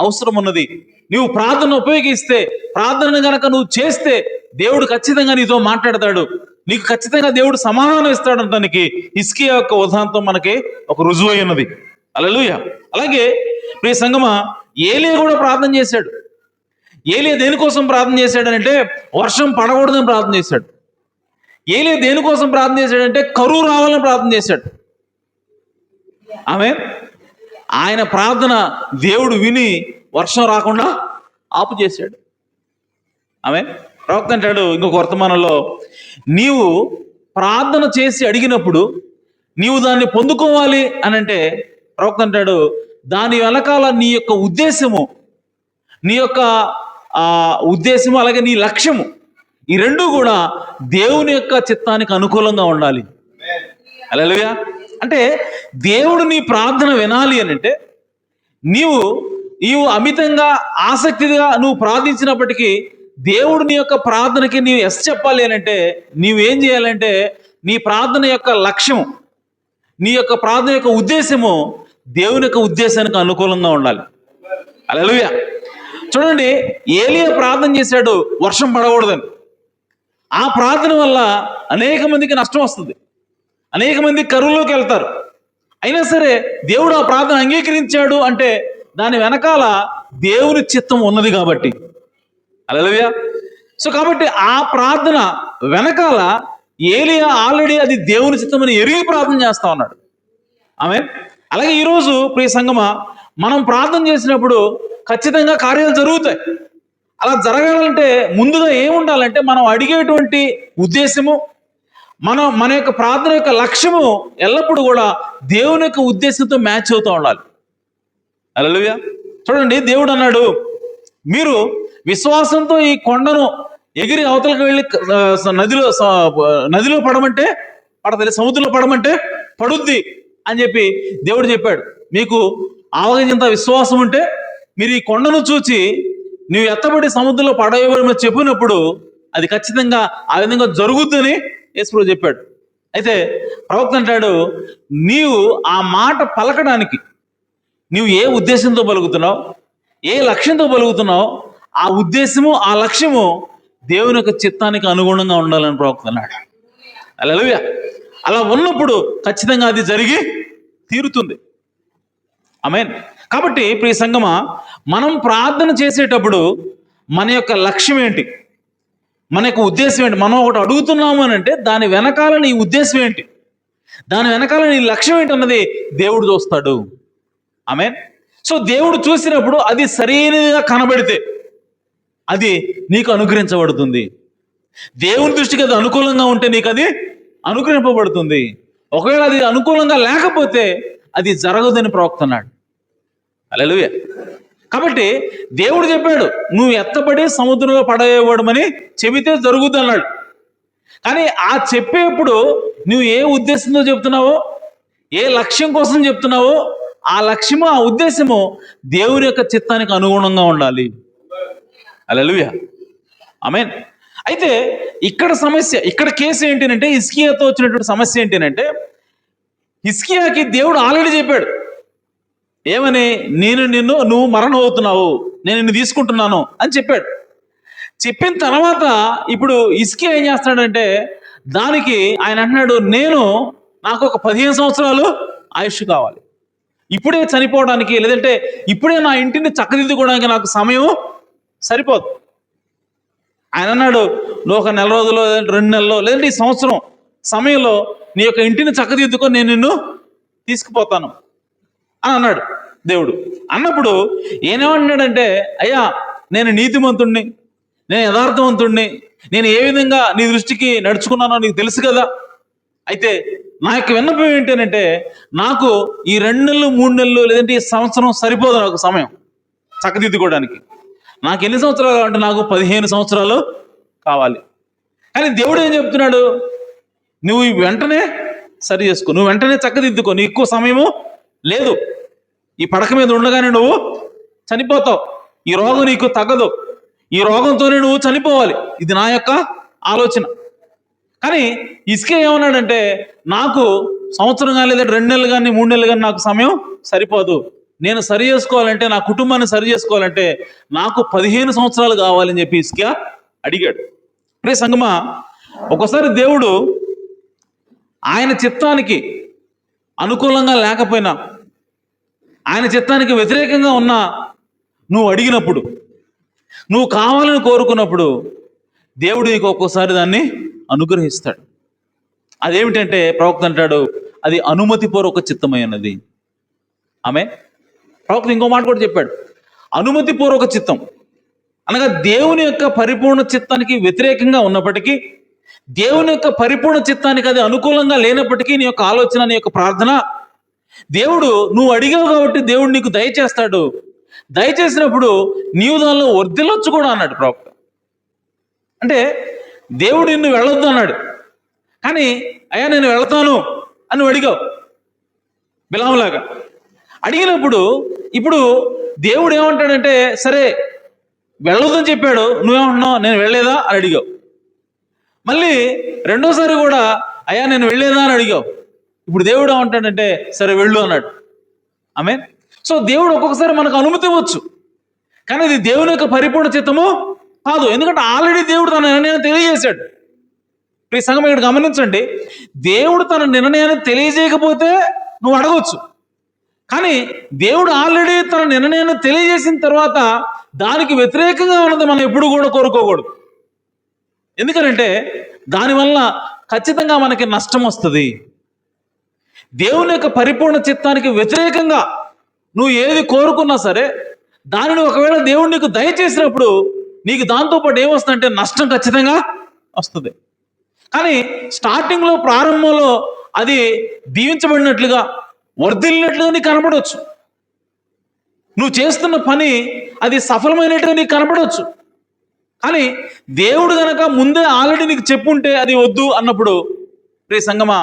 అవసరం ఉన్నది. నువ్వు ప్రార్థన ఉపయోగిస్తే, ప్రార్థన గనక నువ్వు చేస్తే దేవుడు ఖచ్చితంగా నీతో మాట్లాడతాడు, నీకు ఖచ్చితంగా దేవుడు సమాధానం ఇస్తాడంటానికి హిజ్కియా యొక్క ఉదాంతం మనకి ఒక రుజువు అయినది. హల్లెలూయా. అలాగే ప్రియ సంగమా, ఏలియా కూడా ప్రార్థన చేశాడు. ఏలియా దేనికోసం ప్రార్థన చేశాడనంటే వర్షం పడకూడదని ప్రార్థన చేశాడు. ఏలియా దేనికోసం ప్రార్థన చేశాడంటే కరువు రావాలని ప్రార్థన చేశాడు. ఆమేన్. ఆయన ప్రార్థన దేవుడు విని వర్షం రాకుండా ఆపు చేశాడు. ఆమేన్. ప్రవక్త అంటాడు ఇంకొక వర్తమానంలో, నీవు ప్రార్థన చేసి అడిగినప్పుడు నీవు దాన్ని పొందుకోవాలి అని అంటే ప్రవక్త అంటాడు, దాని వెనకాల నీ యొక్క ఉద్దేశము, నీ యొక్క ఉద్దేశము అలాగే నీ లక్ష్యము, ఈ రెండు కూడా దేవుని యొక్క చిత్తానికి అనుకూలంగా ఉండాలి. హల్లెలూయా. అంటే దేవుడు నీ ప్రార్థన వినాలి అని అంటే నీవు అమితంగా ఆసక్తిగా నువ్వు ప్రార్థించినప్పటికీ దేవుడు నీ యొక్క ప్రార్థనకి నీవు ఎస్ చెప్పాలి అని అంటే నీవేం చేయాలంటే నీ ప్రార్థన యొక్క లక్ష్యం, నీ యొక్క ప్రార్థన యొక్క ఉద్దేశము దేవుని యొక్క ఉద్దేశానికి అనుకూలంగా ఉండాలి. హల్లెలూయా. చూడండి, ఏలియా ప్రార్థన చేశాడు వర్షం పడకూడదని. ఆ ప్రార్థన వల్ల అనేక మందికి నష్టం వస్తుంది, అనేక మంది కరువులోకి వెళ్తారు. అయినా సరే దేవుడు ఆ ప్రార్థన అంగీకరించాడు అంటే దాని వెనకాల దేవుని చిత్తం ఉన్నది కాబట్టి. హల్లెలూయా. సో కాబట్టి ఆ ప్రార్థన వెనకాల ఏలియా ఆల్రెడీ అది దేవుని చిత్తమని ఎరిగి ప్రార్థన చేస్తా ఉన్నాడు. ఆమేన్. అలాగే ఈరోజు ప్రియ సంగమా, మనం ప్రార్థన చేసినప్పుడు ఖచ్చితంగా కార్యాలు జరుగుతాయి. అలా జరగాలంటే ముందుగా ఏముండాలంటే మనం అడిగేటువంటి ఉద్దేశము, మన యొక్క ప్రార్థన యొక్క లక్ష్యము ఎల్లప్పుడూ కూడా దేవుని యొక్క ఉద్దేశంతో మ్యాచ్ అవుతూ ఉండాలి. హల్లెలూయా. చూడండి, దేవుడు అన్నాడు, మీరు విశ్వాసంతో ఈ కొండను ఎగిరి అవతలకు వెళ్ళి నదిలో పడమంటే పడతలే, సముద్రంలో పడమంటే పడుద్ది అని చెప్పి దేవుడు చెప్పాడు. మీకు ఆవగించేంత విశ్వాసం ఉంటే మీరు ఈ కొండను చూచి నువ్వు ఎత్తబడి సముద్రంలో పడవేయబడి చెప్పినప్పుడు అది ఖచ్చితంగా ఆ విధంగా జరుగుద్దని యేసు చెప్పాడు. అయితే ప్రవక్త అంటాడు, నీవు ఆ మాట పలకడానికి నీవు ఏ ఉద్దేశంతో పలుకుతున్నావు, ఏ లక్ష్యంతో పలుకుతున్నావు, ఆ ఉద్దేశము ఆ లక్ష్యము దేవుని యొక్క చిత్తానికి అనుగుణంగా ఉండాలని ప్రవక్త అన్నాడు. హల్లెలూయా. అలా ఉన్నప్పుడు ఖచ్చితంగా అది జరిగి తీరుతుంది. ఆమేన్. కాబట్టి ప్రియ సంగమా, మనం ప్రార్థన చేసేటప్పుడు మన యొక్క లక్ష్యం ఏంటి, మన యొక్క ఉద్దేశం ఏంటి? మనం ఒకటి అడుగుతున్నాము అని అంటే దాని వెనకాల నీ ఉద్దేశం ఏంటి, దాని వెనకాల నీ లక్ష్యం ఏంటి అన్నది దేవుడు చూస్తాడు. ఆమేన్. సో దేవుడు చూసినప్పుడు అది సరైనదిగా కనబడితే అది నీకు అనుగ్రహించబడుతుంది. దేవుని దృష్టికి అది అనుకూలంగా ఉంటే నీకు అది అనుగ్రహింపబడుతుంది. ఒకవేళ అది అనుకూలంగా లేకపోతే అది జరగదని ప్రవక్త అన్నాడు. హల్లెలూయా. కాబట్టి దేవుడు చెప్పాడు, నువ్వు ఎత్తబడి సముద్రంలో పడవేయబడమని చెబితే జరుగుద్ది అన్నాడు. కానీ ఆ చెప్పేప్పుడు నువ్వు ఏ ఉద్దేశంతో చెప్తున్నావో, ఏ లక్ష్యం కోసం చెప్తున్నావో ఆ లక్ష్యము ఆ ఉద్దేశము దేవుని యొక్క చిత్తానికి అనుగుణంగా ఉండాలి. హల్లెలూయా. ఆమేన్. అయితే ఇక్కడ కేసు ఏంటంటే హిజ్కియాతో వచ్చినటువంటి సమస్య ఏంటంటే హిజ్కియాకి దేవుడు ఆల్రెడీ చెప్పాడు ఏమని, నువ్వు మరణం అవుతున్నావు, నేను నిన్ను తీసుకుంటున్నాను అని చెప్పాడు. చెప్పిన తర్వాత ఇప్పుడు హిజ్కియా ఏం చేస్తున్నాడంటే దానికి ఆయన అంటున్నాడు, నాకు ఒక 15 సంవత్సరాలు ఆయుష్ కావాలి, ఇప్పుడే చనిపోవడానికి, లేదంటే ఇప్పుడే నా ఇంటిని చక్కదిద్దుకోవడానికి నాకు సమయం సరిపోదు. ఆయన అన్నాడు, నువ్వు ఒక నెల రోజుల్లో, 2 నెలల్లో, లేదంటే ఈ సంవత్సరం సమయంలో నీ యొక్క ఇంటిని చక్కదిద్దుకొని నేను నిన్ను తీసుకుపోతాను అని అన్నాడు దేవుడు. అన్నప్పుడు ఏమన్నాడంటే, అయ్యా నేను నీతిమంతుణ్ణి, నేను యథార్థవంతుణ్ణి, నేను ఏ విధంగా నీ దృష్టికి నడుచుకున్నానో నీకు తెలుసు కదా. అయితే నా యొక్క విన్నపం ఏంటంటే నాకు ఈ 2 నెలలు 3 నెలలు లేదంటే ఈ సంవత్సరం సరిపోదు నాకు సమయం చక్కదిద్దుకోవడానికి. నాకు ఎన్ని సంవత్సరాలు అంటే నాకు 15 సంవత్సరాలు కావాలి. కానీ దేవుడు ఏం చెప్తున్నాడు, నువ్వు వెంటనే సరి చేసుకో, నువ్వు వెంటనే చక్కదిద్దుకో, నీకు ఎక్కువ సమయము లేదు, ఈ పడక మీద ఉండగానే నువ్వు చనిపోతావు, ఈ రోగం నీకు తగ్గదు, ఈ రోగంతోనే నువ్వు చనిపోవాలి, ఇది నా యొక్క ఆలోచన. కానీ హిజ్కియా ఏమన్నాడంటే నాకు సంవత్సరం కానీ లేదా 2 నెలలు కానీ 3 నెలలు కానీ నాకు సమయం సరిపోదు, నేను సరి చేసుకోవాలంటే, నా కుటుంబాన్ని సరి చేసుకోవాలంటే నాకు 15 సంవత్సరాలు కావాలని చెప్పి హిజ్కియా అడిగాడు. ప్రియ సంగమా, ఒక్కోసారి దేవుడు ఆయన చిత్తానికి అనుకూలంగా లేకపోయినా, ఆయన చిత్తానికి వ్యతిరేకంగా ఉన్నా నువ్వు అడిగినప్పుడు, నువ్వు కావాలని కోరుకున్నప్పుడు దేవుడు నీకు ఒక్కోసారి దాన్ని అనుగ్రహిస్తాడు. అదేమిటంటే ప్రవక్త అంటాడు, అది అనుమతిపూర్వక చిత్తమైనది. ఆమె ప్రవక్త ఇంకో మాట కూడా చెప్పాడు, అనుమతిపూర్వక చిత్తం అనగా దేవుని యొక్క పరిపూర్ణ చిత్తానికి వ్యతిరేకంగా ఉన్నప్పటికీ, దేవుని యొక్క పరిపూర్ణ చిత్తానికి అది అనుకూలంగా లేనప్పటికీ నీ యొక్క ఆలోచన, నీ యొక్క ప్రార్థన, దేవుడు నువ్వు అడిగావు కాబట్టి దేవుడు నీకు దయచేస్తాడు. దయచేసినప్పుడు నీవు దానిలో వర్ధిల్లొచ్చు కూడా అన్నాడు ప్రవక్త. అంటే దేవుడు నిన్ను వెళ్ళొద్దు అన్నాడు, కానీ అయ్యా నేను వెళతాను అని నువ్వు అడిగావు బిలాములాగా. అడిగినప్పుడు ఇప్పుడు దేవుడు ఏమంటాడంటే, సరే వెళ్ళొద్దని చెప్పాడు, నువ్వేమంటున్నావు నేను వెళ్ళలేదా అని అడిగావు. మళ్ళీ రెండోసారి కూడా అయ్యా నేను వెళ్ళలేదా అని అడిగావు. ఇప్పుడు దేవుడు ఏమంటాడంటే సరే వెళ్ళు అన్నాడు. ఆమేన్. సో దేవుడు ఒక్కొక్కసారి మనకు అనుమతి ఇవ్వచ్చు, కానీ ఇది దేవుని యొక్క పరిపూర్ణ చిత్తము కాదు. ఎందుకంటే ఆల్రెడీ దేవుడు తన నిర్ణయాన్ని తెలియజేశాడు. ఈ సంగం ఇక్కడ గమనించండి, దేవుడు తన నిర్ణయాన్ని తెలియజేయకపోతే నువ్వు అడగవచ్చు, కానీ దేవుడు ఆల్రెడీ తన నిర్ణయాన్ని తెలియజేసిన తర్వాత దానికి వ్యతిరేకంగా ఉన్నది మనం ఎప్పుడు కూడా కోరుకోకూడదు. ఎందుకంటే దానివల్ల ఖచ్చితంగా మనకి నష్టం వస్తుంది. దేవుని యొక్క పరిపూర్ణ చిత్తానికి వ్యతిరేకంగా నువ్వు ఏది కోరుకున్నా సరే దానిని ఒకవేళ దేవుడు నీకు దయచేసినప్పుడు నీకు దాంతోపాటు ఏమొస్తుందంటే నష్టం ఖచ్చితంగా వస్తుంది. కానీ స్టార్టింగ్లో, ప్రారంభంలో అది దీవించబడినట్లుగా, వర్ధిల్లినట్లుగా నీకు కనపడవచ్చు. నువ్వు చేస్తున్న పని అది సఫలమైనట్టుగా నీకు కనపడవచ్చు. కానీ దేవుడు గనక ముందే ఆల్రెడీ నీకు చెప్పుంటే అది వద్దు అన్నప్పుడు ప్రియ సంగమా,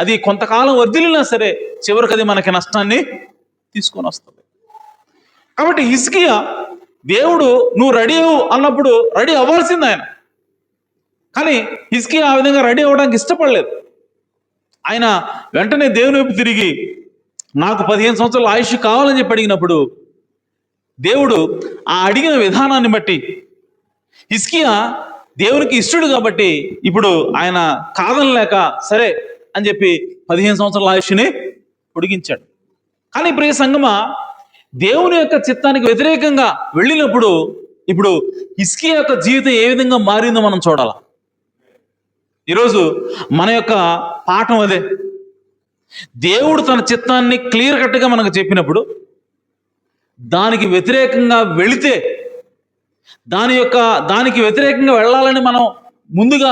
అది కొంతకాలం వర్ధిల్లినా సరే చివరికి అది మనకి నష్టాన్ని తీసుకొని వస్తుంది. కాబట్టి హిజ్కియా దేవుడు నువ్వు రెడీ అవ్వు అన్నప్పుడు రెడీ అవ్వాల్సింది ఆయన. కానీ హిజ్కియా ఆ విధంగా రెడీ అవ్వడానికి ఇష్టపడలేదు. ఆయన వెంటనే దేవుని వైపు తిరిగి నాకు 15 సంవత్సరాల ఆయుష్ కావాలని చెప్పి అడిగినప్పుడు దేవుడు ఆ అడిగిన విధానాన్ని బట్టి హిజ్కియా దేవునికి ఇష్టడు కాబట్టి ఇప్పుడు ఆయన కాదనలేక సరే అని చెప్పి 15 సంవత్సరాల ఆయుష్ని పొడిగించాడు. కానీ ప్రియ సంగమా, దేవుని యొక్క చిత్తానికి వ్యతిరేకంగా వెళ్ళినప్పుడు ఇప్పుడు హిజ్కియా యొక్క జీవితం ఏ విధంగా మారిందో మనం చూడాలి. ఈరోజు మన యొక్క పాఠం అదే. దేవుడు తన చిత్తాన్ని క్లియర్ కట్గా మనకు చెప్పినప్పుడు దానికి వ్యతిరేకంగా వెళితే, దానికి వ్యతిరేకంగా వెళ్ళాలని మనం ముందుగా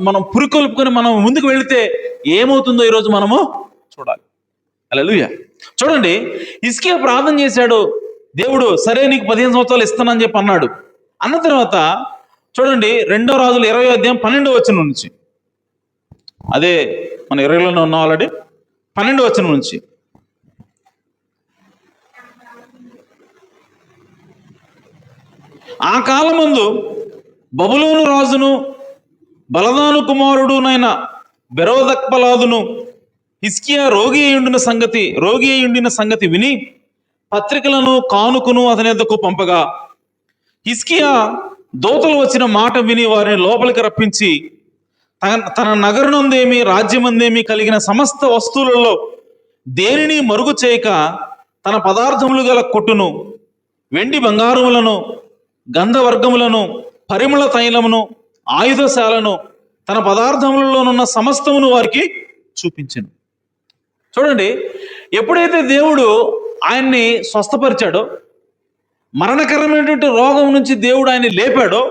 మనం పురికొల్పుకొని మనం ముందుకు వెళితే ఏమవుతుందో ఈరోజు మనము చూడాలి. హల్లెలూయా. చూడండి, హిజ్కియా ప్రార్థన చేశాడు, దేవుడు సరే నీకు 15 సంవత్సరాలు ఇస్తానని చెప్పి అన్నాడు. అన్న తర్వాత చూడండి 2 రాజులు 20వ అధ్యాయం 12వ వచనం నుంచి, అదే మన 20లోనే ఉన్నాం ఆల్రెడీ, 12వ వచనం నుంచి, ఆ కాలమందు బబులోను రాజును బలదాను కుమారుడునైన బెరోదక్బలాదును హిజ్కియా రోగి అయి ఉండిన సంగతి విని పత్రికలను కానుకను అతని యొద్దకు పంపగా, హిజ్కియా దూతలు వచ్చిన మాట విని వారిని లోపలికి రప్పించి తన నగరనందేమి రాజ్యమందేమి కలిగిన సమస్త వస్తువులలో దేనిని మరుగు చేయక తన పదార్థములు గల కొట్టును, వెండి బంగారములను, గంధవర్గములను, పరిమళ తైలమును, ఆయుధశాలను, తన పదార్థములలోనున్న సమస్తమును వారికి చూపించెను. చూడండి, ఎప్పుడైతే దేవుడు ఆయన్ని స్వస్థపరిచాడో, మరణకరమైనటువంటి రోగం నుంచి దేవుడు ఆయన్ని లేపాడో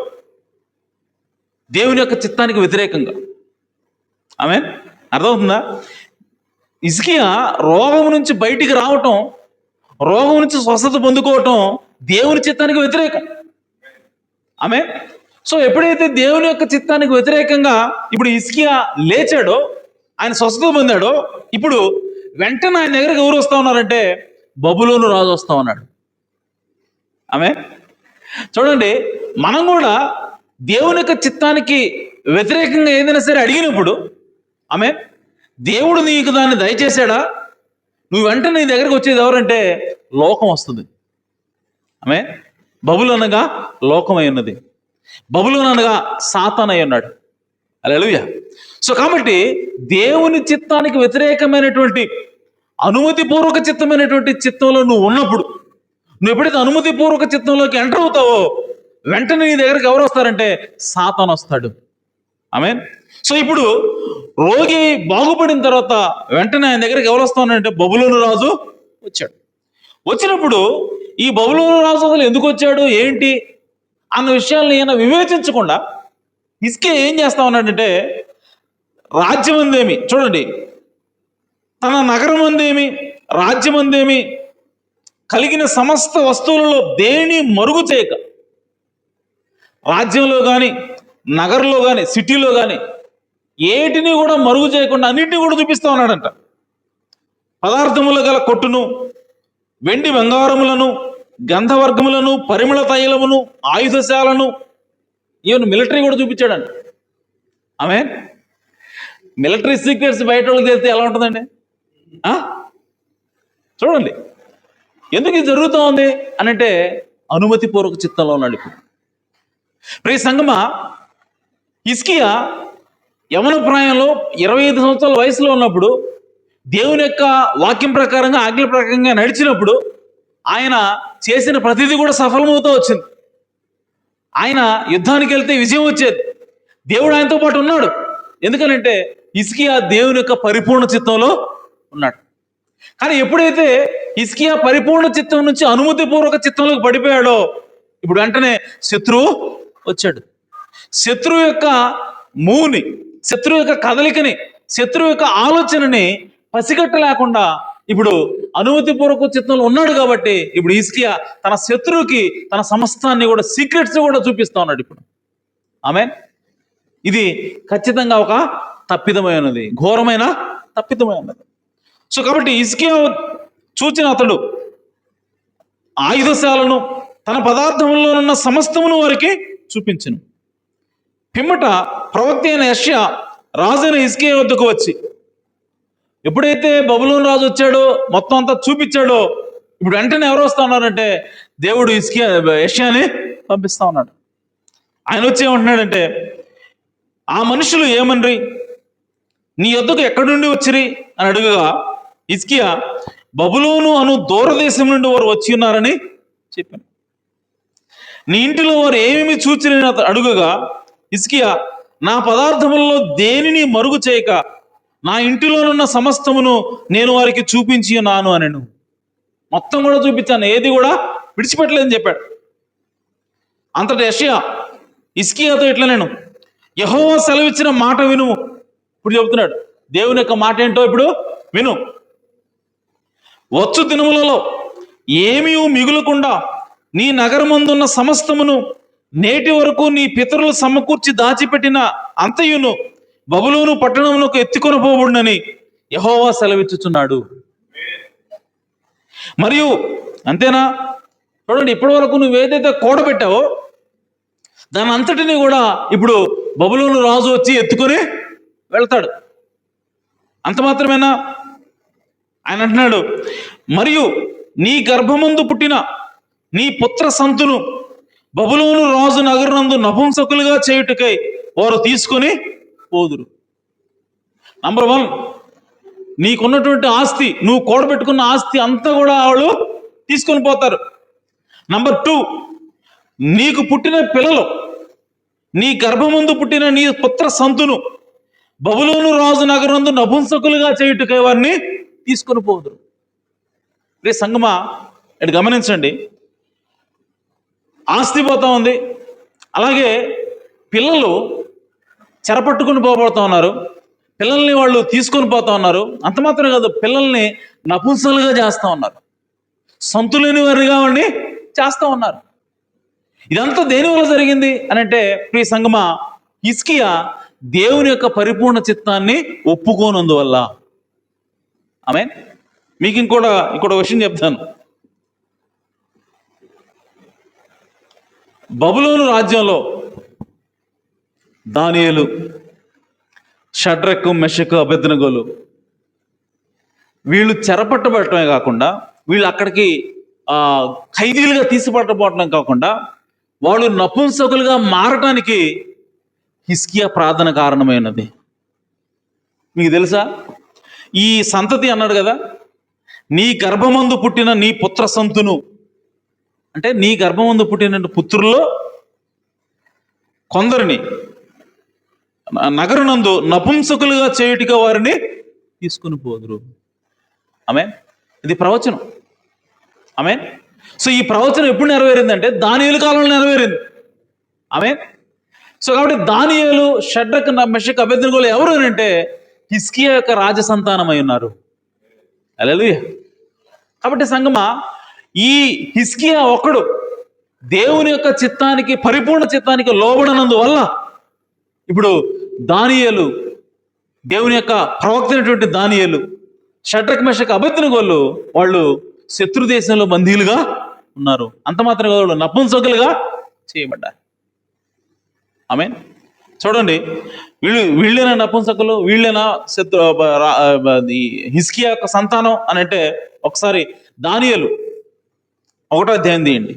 దేవుని యొక్క చిత్తానికి వ్యతిరేకంగా. ఆమేన్. అర్థమవుతుందా? హిజ్కియా రోగం నుంచి బయటికి రావటం, రోగం నుంచి స్వస్థత పొందుకోవటం దేవుని చిత్తానికి వ్యతిరేకం. ఆమేన్. సో ఎప్పుడైతే దేవుని యొక్క చిత్తానికి వ్యతిరేకంగా ఇప్పుడు హిజ్కియా లేచాడో, ఆయన స్వస్థత పొందాడో, ఇప్పుడు వెంటనే ఆయన దగ్గరికి ఎవరు వస్తా ఉన్నారంటే బబులోను రాజు వస్తా ఉన్నాడు. ఆమేన్. చూడండి, మనం కూడా దేవుని యొక్క చిత్తానికి వ్యతిరేకంగా ఏదైనా సరే అడిగినప్పుడు, ఆమేన్, దేవుడు నీకు దాన్ని దయచేశాడా, నువ్వు వెంటనే నీ దగ్గరికి వచ్చేది ఎవరంటే లోకం వస్తుంది. ఆమేన్. బబులు అనగా లోకమై ఉన్నది, బబులోను అనగా సాతాను అయి ఉన్నాడు. హల్లెలూయా. సో కాబట్టి దేవుని చిత్తానికి వ్యతిరేకమైనటువంటి అనుమతిపూర్వక చిత్తమైనటువంటి చిత్తంలో నువ్వు ఉన్నప్పుడు, నువ్వు ఎప్పుడైతే అనుమతిపూర్వక చిత్తంలోకి ఎంటర్ అవుతావో వెంటనే నీ దగ్గరికి ఎవరు వస్తారంటే సాతాను వస్తాడు. ఆమేన్. సో ఇప్పుడు రోగి బాగుపడిన తర్వాత వెంటనే ఆయన దగ్గరికి ఎవరు వస్తానంటే బబులోను రాజు వచ్చాడు. వచ్చినప్పుడు ఈ బబులోను రాజు అసలు ఎందుకు వచ్చాడు ఏంటి అన్న విషయాలను ఈయన వివేచించకుండా హిజ్కియా ఏం చేస్తా ఉన్నాడంటే, రాజ్యం అందేమి చూడండి, తన నగరం అందేమి, రాజ్యం అందేమి, కలిగిన సమస్త వస్తువులలో దేని మరుగు చేయక, రాజ్యంలో కానీ, నగరంలో కానీ, సిటీలో కానీ ఏటిని కూడా మరుగు చేయకుండా అన్నింటినీ కూడా చూపిస్తా ఉన్నాడంట. పదార్థములు గల కొట్టును, వెండి బంగారములను, గంధవర్గములను, పరిమళ తైలమును, ఆయుధశాలను, ఈవెన్ మిలిటరీ కూడా చూపించాడంట. ఆమె మిలిటరీ సీక్రెట్స్ బయట వాళ్ళకి తెలిస్తే ఎలా ఉంటుందండి? చూడండి, ఎందుకు ఇది జరుగుతూ ఉంది అని అంటే అనుమతి పూర్వక చిత్తంలో ఉన్నాడు. ఇప్పుడు ప్రియ సంగమా, హిజ్కియా యవన ప్రాయంలో 25 సంవత్సరాల వయసులో ఉన్నప్పుడు దేవుని యొక్క వాక్యం ప్రకారంగా, ఆజ్ఞల ప్రకారంగా నడిచినప్పుడు ఆయన చేసిన ప్రతిదీ కూడా సఫలమవుతూ వచ్చింది. ఆయన యుద్ధానికి వెళ్తే విజయం వచ్చేది. దేవుడు ఆయనతో పాటు ఉన్నాడు. ఎందుకనంటే హిజ్కియా దేవుని యొక్క పరిపూర్ణ చిత్తంలో ఉన్నాడు. కానీ ఎప్పుడైతే హిజ్కియా పరిపూర్ణ చిత్తం నుంచి అనుమతిపూర్వక చిత్తంలోకి పడిపోయాడో, ఇప్పుడు వెంటనే శత్రువు వచ్చాడు. శత్రువు యొక్క మూని, శత్రువు యొక్క కదలికని, శత్రువు యొక్క ఆలోచనని పసిగట్ట లేకుండా ఇప్పుడు అనుమతిపూర్వక చిత్తంలో ఉన్నాడు. కాబట్టి ఇప్పుడు హిజ్కియా తన శత్రువుకి తన సమస్తాన్ని కూడా, సీక్రెట్స్ కూడా చూపిస్తా ఉన్నాడు ఇప్పుడు. ఆమెన్. ఇది ఖచ్చితంగా ఒక తప్పిదమైనది, ఘోరమైన తప్పిదమైనది. సో కాబట్టి హిజ్కియా చూచిన అతడు ఆయుధశాలను, తన పదార్థంలో ఉన్న సమస్తమును వారికి చూపించును. పిమ్మట ప్రవక్త అయిన యెషయా రాజైన హిజ్కియా వద్దకు వచ్చి, ఎప్పుడైతే బబులోను రాజు వచ్చాడో, మొత్తం అంతా చూపించాడో, ఇప్పుడు వెంటనే ఎవరు వస్తా ఉన్నారంటే దేవుడు యెషయాని పంపిస్తా ఉన్నాడు. ఆయన వచ్చి ఏమంటున్నాడంటే, ఆ మనుషులు ఏమన్రి, నీ యొద్దకు ఎక్కడి నుండి వచ్చిరి అని అడుగగా, హిజ్కియా బబులోను అను దూరదేశం నుండి వారు వచ్చి ఉన్నారని చెప్పాను. నీ ఇంటిలో వారు ఏమేమి చూచిరని అడుగగా, హిజ్కియా నా పదార్థములలో దేనిని మరుగు చేయక నా ఇంటిలోనున్న సమస్తమును నేను వారికి చూపించి ఉన్నాను అనెను. మొత్తం కూడా చూపించాను, ఏది కూడా విడిచిపెట్టలేదని చెప్పాడు. అంతటి యెషయా హిజ్కియాతో ఇట్లా, నేను యెహోవా సెలవిచ్చిన మాట వినుము. ఇప్పుడు చెబుతున్నాడు దేవుని యొక్క మాట ఏంటో ఇప్పుడు విను. వచ్చు దినములలో ఏమీ మిగులకుండా నీ నగరమందున్న సమస్తమును నేటి వరకు నీ పితరులు సమకూర్చి దాచిపెట్టిన అంతయును బబులోను పట్టణమునకు ఎత్తుకొని పోబడునని యెహోవా సెలవిచ్చుచున్నాడు. మరియు అంతేనా, చూడండి, ఇప్పటి వరకు నువ్వు ఏదైతే కూడబెట్టావో దాని అంతటిని కూడా ఇప్పుడు బబులోను రాజు వచ్చి ఎత్తుకొని వెళ్తాడు. అంత మాత్రమేనా? ఆయన అంటున్నాడు, మరియు నీ గర్భమందు పుట్టిన నీ పుత్ర సంతును బబులోను రాజు నగరునందు నపుంసకులుగా చేయుటకై వారు తీసుకొని పోదురు. నంబర్ 1, నీకున్నటువంటి ఆస్తి, నువ్వు కూడబెట్టుకున్న ఆస్తి అంతా కూడా వాళ్ళు తీసుకొని పోతారు. నంబర్ 2, నీకు పుట్టిన పిల్లలు, నీ గర్భమందు పుట్టిన నీ పుత్ర సంతును బబులోను రాజు నగరందు నపుంసకులుగా చేయుటకై వారిని తీసుకొని పోదురు. రే సంగమా, ఇటు గమనించండి, ఆస్తి పోతా ఉంది, అలాగే పిల్లలు చెరపట్టుకుని పోబడుతూ ఉన్నారు, పిల్లల్ని వాళ్ళు తీసుకొని పోతా ఉన్నారు. అంత మాత్రమే కాదు, పిల్లల్ని నపుంసలుగా చేస్తూ ఉన్నారు, సంతులేని వారిగా వాడిని చేస్తూ ఉన్నారు. ఇదంతా దేని వల్ల జరిగింది అని అంటే, ప్రియ సంగమా, హిజ్కియా దేవుని యొక్క పరిపూర్ణ చిత్తాన్ని ఒప్పుకోనందువల్ల. ఆమేన్. మీకు ఇంకోటి విషయం చెప్తాను. బబులోను రాజ్యంలో దానియేలు, షడ్రకు, మెషకు, అబేద్నెగోలు వీళ్ళు చెరపట్టబడటమే కాకుండా, వీళ్ళు అక్కడికి ఖైదీలుగా తీసుకుపట్టబడటం కాకుండా, వాళ్ళు నపుంసకులుగా మారటానికి హిజ్కియా ప్రార్థన కారణమైనది. మీకు తెలుసా? ఈ సంతతి అన్నాడు కదా, నీ గర్భమందు పుట్టిన నీ పుత్ర సంతును అంటే, నీ గర్భమందు పుట్టిన పుత్రుల్లో కొందరిని నగరునందు నపుంసకులుగా చేయుటగా వారిని తీసుకుని పోదురు. ఆమేన్. ఇది ప్రవచనం. ఆమేన్. సో ఈ ప్రవచనం ఎప్పుడు నెరవేరిందంటే దానియేలు కాలంలో నెరవేరింది. ఆమేన్. సో కాబట్టి దానియేలు, షడ్రక్, మెషక్, అబేద్నెగోలు ఎవరు అంటే హిజ్కియా యొక్క రాజ సంతానమై ఉన్నారు. హల్లెలూయా. కాబట్టి సంగమా, ఈ హిజ్కియా ఒకడు దేవుని యొక్క చిత్తానికి, పరిపూర్ణ చిత్తానికి లోబడనందువల్ల ఇప్పుడు దానియేలు, దేవుని యొక్క ప్రవక్త అయినటువంటి దానియేలు, షడ్రక్, మెషక్, అబేద్నెగోలు వాళ్ళు శత్రు దేశంలో బందీలుగా ఉన్నారు. అంత మాత్రమే వాళ్ళు నపుంసకులుగా చేయబడ్డారు. ఆమేన్. చూడండి, వీళ్ళేనా నపుంసకులు, వీళ్ళేనా హిజ్కియా యొక్క సంతానం అని అంటే ఒకసారి దానియేలు 1వ అధ్యాయం తీయండి.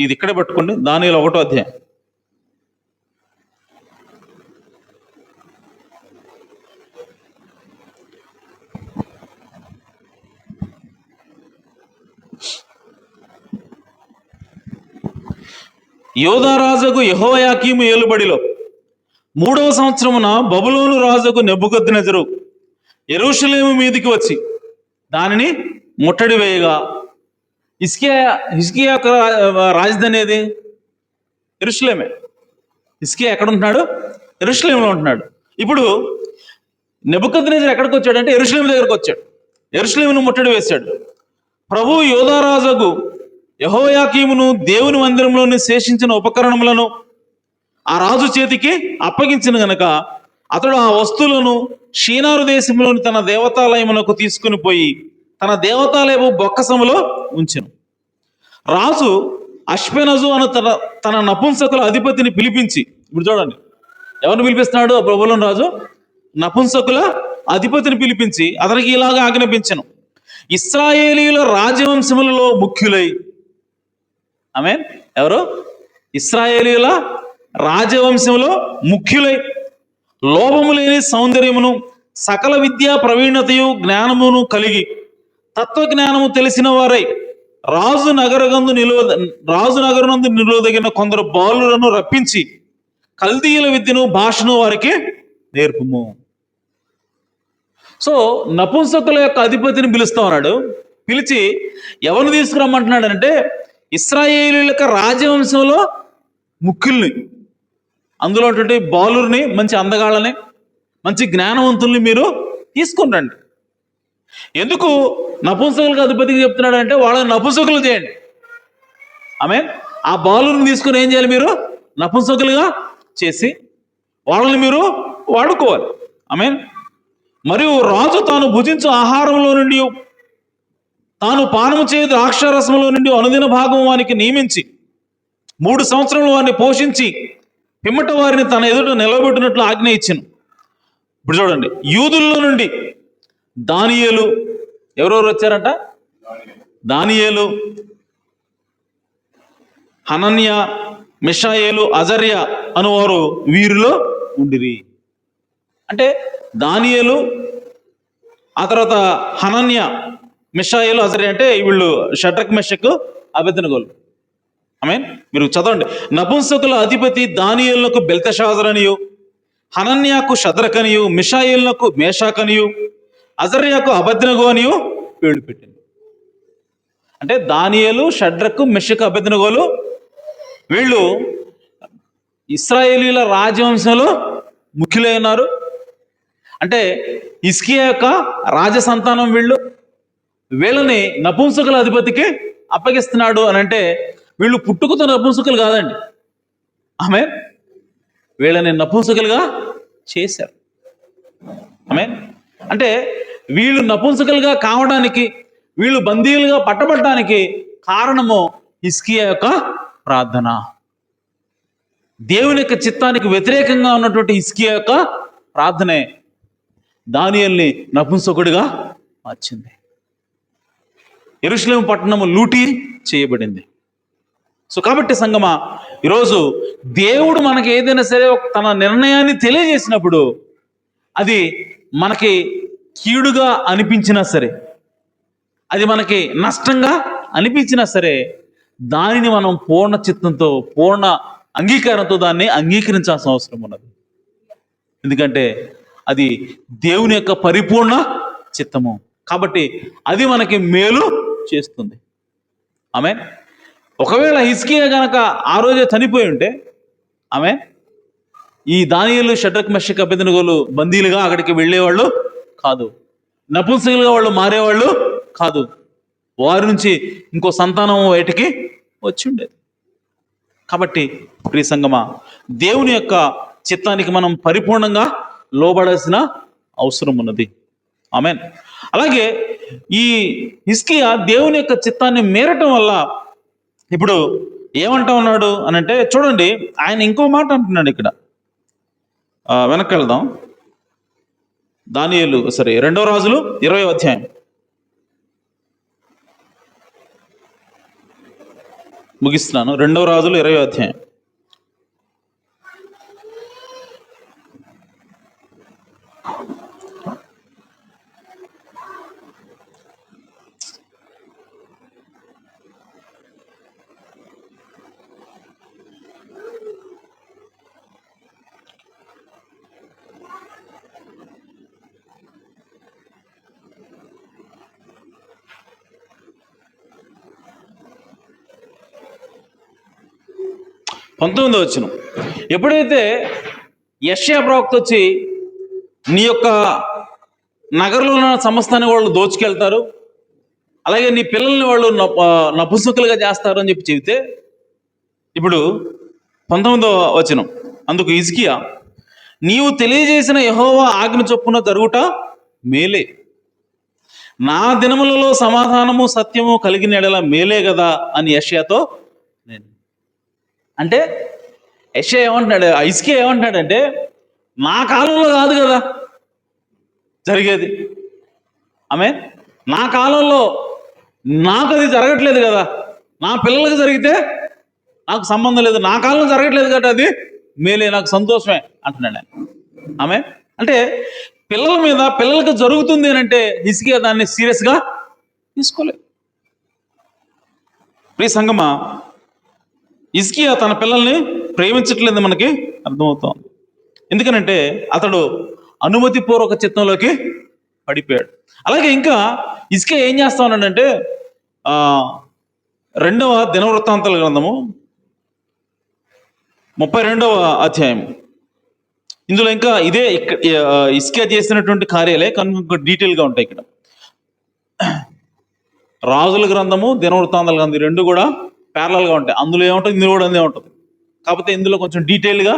ఇది ఇక్కడే పట్టుకోండి. దానియేలు 1వ అధ్యాయం. యోధారాజుకు యెహోయాకీము ఏలుబడిలో 3వ సంవత్సరమున బబులోను రాజుకు నెబుకద్నెజరు యెరూషలేము మీదికి వచ్చి దానిని ముట్టడి వేయగా, హిజ్కియా యొక్క రాజధాని ఏది? యెరూషలేమే. హిజ్కియా ఎక్కడ ఉంటున్నాడు? యెరూషలేములో ఉంటున్నాడు. ఇప్పుడు నెబుకద్నెజరు ఎక్కడికి వచ్చాడు అంటే యెరూషలేము దగ్గరకు వచ్చాడు. యెరూషలేమును ముట్టడి వేశాడు. ప్రభు యోధారాజుకు యెహోయాకీమును దేవుని మందిరంలోని శేషించిన ఉపకరణములను ఆ రాజు చేతికి అప్పగించిన గనక అతడు ఆ వస్తువులను షీనారు దేశంలోని తన దేవతాలయమునకు తీసుకుని పోయి తన దేవతాలయము బొక్కసములో ఉంచెను. రాజు అష్పెనజు అను తన నపుంసకుల అధిపతిని పిలిపించి, ఇప్పుడు చూడండి ఎవరిని పిలిపిస్తున్నాడు? ఆ బబులోను రాజు నపుంసకుల అధిపతిని పిలిపించి అతనికి ఇలాగా ఆజ్ఞాపించెను, ఇశ్రాయేలీయుల రాజవంశములలో ముఖ్యులై, ఆమేన్, ఎవరు? ఇశ్రాయేలీయుల రాజవంశంలో ముఖ్యులై లోభము లేని సౌందర్యమును సకల విద్యా ప్రవీణతయు జ్ఞానమును కలిగి తత్వజ్ఞానము తెలిసిన వారై రాజు నగరనందు నిలువదగిన కొందరు బాలులను రప్పించి కల్దీయుల విద్యను, భాషను వారికి నేర్పుము. సో నపుంసకుల యొక్క అధిపతిని పిలుస్తా ఉన్నాడు. పిలిచి ఎవరిని తీసుకురమ్మంటున్నాడు అంటే ఇశ్రాయేలీయుల యొక్క రాజవంశంలో ముఖ్యుల్ని, అందులో ఉన్నటువంటి బాలుర్ని, మంచి అందగాళ్ళని, మంచి జ్ఞానవంతుల్ని మీరు తీసుకుని రండి. ఎందుకు నపుంసకులకు అధిపతికి చెప్తున్నాడు అంటే వాళ్ళని నపుంసకులు చేయండి. ఆమేన్. ఆ బాలుర్ని తీసుకుని ఏం చేయాలి? మీరు నపుంసకులుగా చేసి వాళ్ళని మీరు వాడుకోవాలి. ఆమేన్. మరియు రాజు తాను భుజించు ఆహారంలో నుండి, తాను పానము చేయు ద్రాక్షారసంలో నుండి అనుదిన భాగం వానికి నియమించి 3 సంవత్సరములు వారిని పోషించి పిమ్మట వారిని తన ఎదుట నిలబెట్టినట్లు ఆజ్ఞ ఇచ్చెను. ఇప్పుడు చూడండి, యూదుల్లో నుండి దానియేలు, ఎవరెవరు వచ్చారంట? దానియేలు, హనన్య, మిషాయేలు, అజర్యా అనువారు వీరిలో ఉండిరి. అంటే దానియేలు, ఆ తర్వాత హనన్య, మిషాయేలు, అజర్యా అంటే వీళ్ళు షడ్రక్, మెషక్, అబేద్నెగోలు. ఆమేన్. మీరు చదవండి. నపుంసకుల అధిపతి దానియేలునకు బెల్తెషాజరనియు, హనన్యాకు షద్రకనియు, మిషాయేలునకు మేషాకనియు, అజర్యాకు అబేద్నెగో అనియు పేరు పెట్టింది. అంటే దానియేలు, షడ్రకు, మెషక్, అబేద్నెగోలు వీళ్ళు ఇశ్రాయేలీల రాజవంశంలో ముఖ్యులై ఉన్నారు. అంటే హిజ్కియా యొక్క రాజ సంతానం వీళ్ళు. వీళ్ళని నపుంసకుల అధిపతికి అప్పగిస్తున్నాడు అని అంటే వీళ్ళు పుట్టుకతో నపుంసకులు కాదండి. ఆమేన్. వీళ్ళని నపుంసకులుగా చేశారు. ఆమేన్. అంటే వీళ్ళు నపుంసకులుగా కావడానికి, వీళ్ళు బందీలుగా పట్టబడడానికి కారణము హిజ్కియా యొక్క ప్రార్థన. దేవుని యొక్క చిత్తానికి వ్యతిరేకంగా ఉన్నటువంటి హిజ్కియా యొక్క ప్రార్థనే దానియేలుని నపుంసకుడిగా మార్చింది. యెరూషలేము పట్టణము లూటీ చేయబడింది. సో కాబట్టి సంగమా, ఈరోజు దేవుడు మనకి ఏదైనా సరే తన నిర్ణయాన్ని తెలియజేసినప్పుడు అది మనకి కీడుగా అనిపించినా సరే, అది మనకి నష్టంగా అనిపించినా సరే, దానిని మనం పూర్ణ చిత్తంతో, పూర్ణ అంగీకారంతో దాన్ని అంగీకరించాల్సిన అవసరం ఉన్నది. ఎందుకంటే అది దేవుని యొక్క పరిపూర్ణ చిత్తము. కాబట్టి అది మనకి మేలు చేస్తుంది. ఆమేన్. ఒకవేళ హిజ్కియా గనక ఆ రోజే చనిపోయి ఉంటే, ఆమేన్, ఈ దానియేలు, షడ్రక్, మెషక్, అబేద్నెగోలు బందీలుగా అక్కడికి వెళ్ళేవాళ్ళు కాదు. నపుంసకులుగా వాళ్ళు మారేవాళ్ళు కాదు. వారి నుంచి ఇంకో సంతానం బయటికి వచ్చి ఉండేది. కాబట్టి ప్రియ సంగమా, దేవుని యొక్క చిత్తానికి మనం పరిపూర్ణంగా లోబడాల్సిన అవసరం ఉన్నది. ఆమేన్. అలాగే ఈ హిజ్కియా దేవుని యొక్క చిత్తాన్ని మేరటం వల్ల ఇప్పుడు ఏమంటా ఉన్నాడు అని అంటే, చూడండి, ఆయన ఇంకో మాట అంటున్నాడు ఇక్కడ. వెనక్కి వెళ్దాం. దానియేలు 2 రాజులు 20వ అధ్యాయం. ముగిస్తున్నాను. 2 రాజులు 20వ అధ్యాయం. పంతొమ్మిదో వచనం. ఎప్పుడైతే యెషయా ప్రవక్త వచ్చి నీ యొక్క నగరంలో ఉన్న సమస్తాన్ని వాళ్ళు దోచుకెళ్తారు, అలాగే నీ పిల్లల్ని వాళ్ళు నపుంసకులుగా చేస్తారు అని చెప్పి చెబితే, ఇప్పుడు 19వ వచనం, అందుకు హిజ్కియా, నీవు తెలియజేసిన యెహోవా ఆజ్ఞ చొప్పున జరుగుట మేలే, నా దినములలో సమాధానము సత్యము కలిగిన ఎడల మేలే కదా అని యెషయాతో నేను. అంటే యెషయా ఏమంటున్నాడు, హిజ్కియా ఏమంటున్నాడంటే, నా కాలంలో కాదు కదా జరిగేది. నా కాలంలో నాకు అది జరగట్లేదు కదా, నా పిల్లలకు జరిగితే నాకు సంబంధం లేదు, నా కాలంలో జరగట్లేదు కదా, అది మేలే, నాకు సంతోషమే అంటున్నాడు ఆయన. అంటే పిల్లల మీద పిల్లలకు జరుగుతుంది అని అంటే హిజ్కియా దాన్ని సీరియస్గా తీసుకోలేదు. ప్రియ సంగమా, హిజ్కియా తన పిల్లల్ని ప్రేమించట్లేదు మనకి అర్థమవుతోంది. ఎందుకనంటే అతడు అనుమతిపూర్వక చిత్తంలోకి పడిపోయాడు. అలాగే ఇంకా హిజ్కియా ఏం చేస్తా ఉన్నాడంటే, 2వ దినవృత్తాంతాల గ్రంథము 32వ అధ్యాయం, ఇందులో ఇంకా ఇదే హిజ్కియా చేసినటువంటి కార్యాలే కనుక డీటెయిల్గా ఉంటాయి ఇక్కడ. రాజుల గ్రంథము, దినవృత్తాంతాల గ్రంథం రెండు కూడా ప్యారలల్గా ఉంటాయి. అందులో ఏముంటుంది, ఇందులో కూడా అందే ఉంటుంది. కాకపోతే ఇందులో కొంచెం డీటెయిల్గా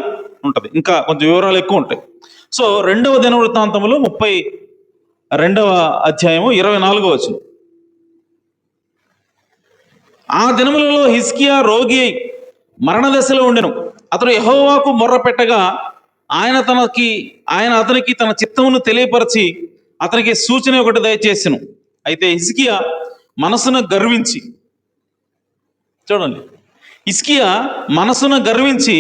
ఉంటుంది, ఇంకా కొంచెం వివరాలు ఎక్కువ ఉంటాయి. సో 2వ దినవృత్తాంతములు 32వ అధ్యాయము 24వ వచనం. ఆ దినములలో హిజ్కియా రోగి మరణ దశలో ఉండెను. అతడు యెహోవాకు మొర్ర పెట్టగా ఆయన అతనికి తన చిత్తమును తెలియపరిచి అతనికి సూచన ఒకటి దయచేసెను. అయితే హిజ్కియా మనసును గర్వించి, చూడండి, హిజ్కియా మనసును గర్వించి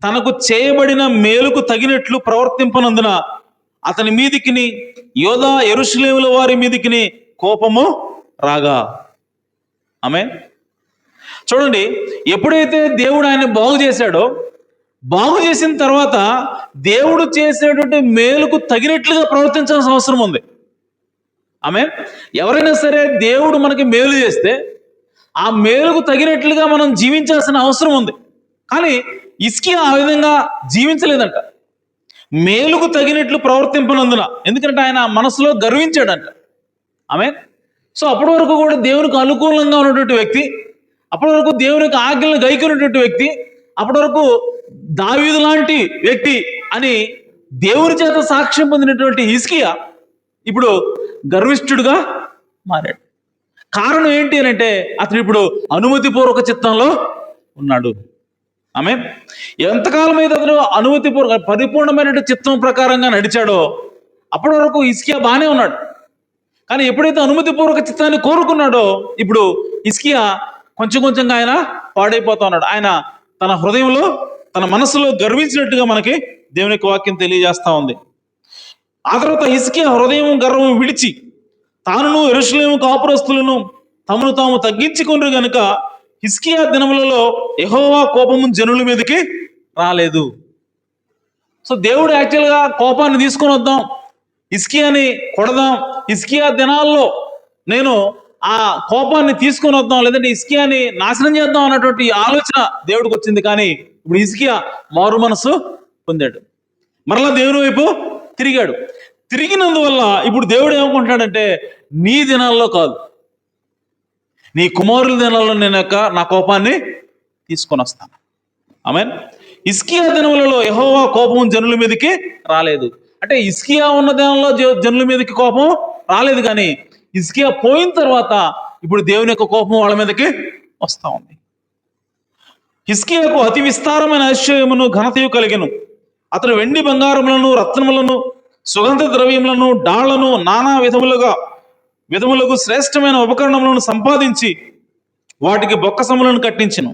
తనకు చేయబడిన మేలుకు తగినట్లు ప్రవర్తింపనందున అతని మీదికిని యోధా యెరూషలేముల వారి మీదికిని కోపము రాగా. చూడండి, ఎప్పుడైతే దేవుడు ఆయన బాగు చేశాడో, బాగు చేసిన తర్వాత దేవుడు చేసేటువంటి మేలుకు తగినట్లుగా ప్రవర్తించాల్సిన అవసరం ఉంది. ఎవరైనా సరే దేవుడు మనకి మేలు చేస్తే ఆ మేలుకు తగినట్లుగా మనం జీవించాల్సిన అవసరం ఉంది. కానీ హిజ్కియా ఆ విధంగా జీవించలేదంట, మేలుకు తగినట్లు ప్రవర్తింపనందున. ఎందుకంటే ఆయన మనసులో గర్వించాడంట. సో అప్పటి వరకు కూడా దేవునికి అనుకూలంగా ఉన్నటువంటి వ్యక్తి, అప్పటి వరకు దేవునికి ఆజ్ఞలను గైకొన్నటువంటి వ్యక్తి, అప్పటి వరకు దావీదు లాంటి వ్యక్తి అని దేవుని చేత సాక్ష్యం పొందినటువంటి హిజ్కియా ఇప్పుడు గర్విష్ఠుడుగా మారాడు. కారణం ఏంటి అని అంటే అతను ఇప్పుడు అనుమతిపూర్వక చిత్తంలో ఉన్నాడు. ఎంతకాలం అయితే అతను అనుమతిపూర్వక పరిపూర్ణమైన చిత్తం ప్రకారంగా నడిచాడో అప్పటి వరకు హిజ్కియా బాగానే ఉన్నాడు. కానీ ఎప్పుడైతే అనుమతిపూర్వక చిత్తాన్ని కోరుకున్నాడో ఇప్పుడు హిజ్కియా కొంచెం కొంచెంగా ఆయన పాడైపోతా ఉన్నాడు. ఆయన తన హృదయంలో, తన మనసులో గర్వించినట్టుగా మనకి దేవుని యొక్క వాక్యం తెలియజేస్తా ఉంది. ఆ తర్వాత హిజ్కియా హృదయం గర్వం విడిచి తానును యెరూషలేము కాపురస్తులను తమను తాము తగ్గించుకున్నారు గనుక హిజ్కియా దినములలో యెహోవా కోపము జనుల మీదకి రాలేదు. సో దేవుడు యాక్చువల్గా కోపాన్ని తీసుకొని వద్దాం, హిజ్కియాని కొడదాం, హిజ్కియా దినాల్లో నేను ఆ కోపాన్ని తీసుకొని వద్దాం, లేదంటే హిజ్కియాని నాశనం చేద్దాం అన్నటువంటి ఆలోచన దేవుడికి వచ్చింది. కానీ ఇప్పుడు హిజ్కియా మారు మనసు పొందాడు. మరలా దేవుని వైపు తిరిగాడు. తిరిగినందువల్ల ఇప్పుడు దేవుడు ఏమనుకుంటాడంటే, నీ దినాల్లో కాదు, నీ కుమారుల దినాల్లో నేను నా కోపాన్ని తీసుకొని వస్తాను. ఆమేన్. హిజ్కియా దినములలో యెహోవా కోపం జనుల మీదకి రాలేదు. అంటే హిజ్కియా ఉన్న దినంలో జనుల మీదకి కోపం రాలేదు, కానీ హిజ్కియా పోయిన తర్వాత ఇప్పుడు దేవుని యొక్క కోపం వాళ్ళ మీదకి వస్తా ఉంది. హిజ్కియాకు అతి విస్తారమైన ఐశ్వర్యమును ఘనతయు కలిగెను. అతడు వెండి బంగారములను రత్నములను సుగంధ ద్రవ్యములను డాళ్లను నానా విధములకు శ్రేష్టమైన ఉపకరణములను సంపాదించి వాటికి బొక్కసములను కట్టించెను.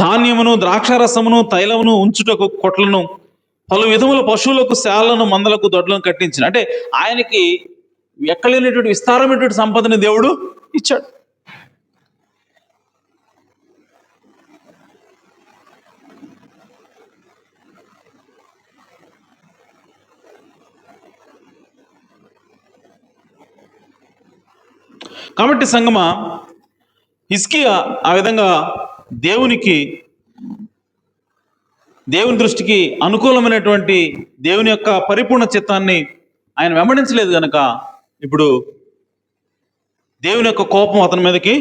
ధాన్యమును ద్రాక్షారసమును తైలమును ఉంచుటకు కొట్లను పలు విధముల పశువులకు శాలను మందలకు దొడ్లను కట్టించిన. అంటే ఆయనకి ఎక్కలేనటువంటి విస్తారమైనటువంటి సంపదని దేవుడు ఇచ్చాడు. కాబట్టి సంగమా, హిజ్కియా ఆ విధంగా దేవుని దృష్టికి అనుకూలమైనటువంటి దేవుని యొక్క పరిపూర్ణ చిత్తాన్ని ఆయన వెంబడించలేదు కనుక ఇప్పుడు దేవుని యొక్క కోపం అతని మీదకి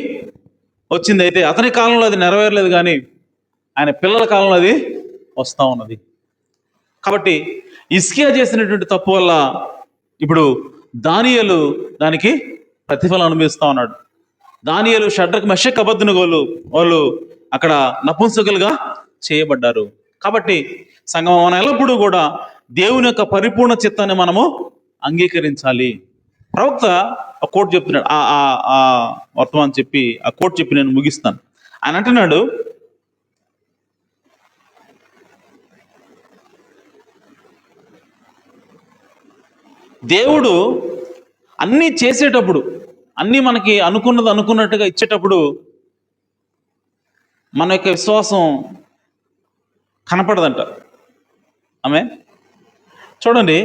వచ్చింది. అయితే అతని కాలంలో అది నెరవేరలేదు, కానీ ఆయన పిల్లల కాలంలో అది వస్తూ ఉన్నది. కాబట్టి హిజ్కియా చేసినటువంటి తప్పు వల్ల ఇప్పుడు దానియేలు దానికి ప్రతిఫలం అనుభవిస్తూ ఉన్నాడు. దానియేలు, షడ్రక్, మెషక్, అబేద్నెగోలు వాళ్ళు అక్కడ నపుంసకులుగా చేయబడ్డారు. కాబట్టి సంగమం, మనం ఎల్లప్పుడూ కూడా దేవుని యొక్క పరిపూర్ణ చిత్తాన్ని మనము అంగీకరించాలి. ప్రవక్త ఆ కోట్ చెప్తున్నాడు, ఆ వర్తమానం చెప్పి ఆ కోట్ చెప్పి నేను ముగిస్తాను. ఆయన అంటున్నాడు, దేవుడు అన్నీ చేసేటప్పుడు, అన్నీ మనకి అనుకున్నట్టుగా ఇచ్చేటప్పుడు మన యొక్క విశ్వాసం కనపడదంట. ఆమె చూడండి,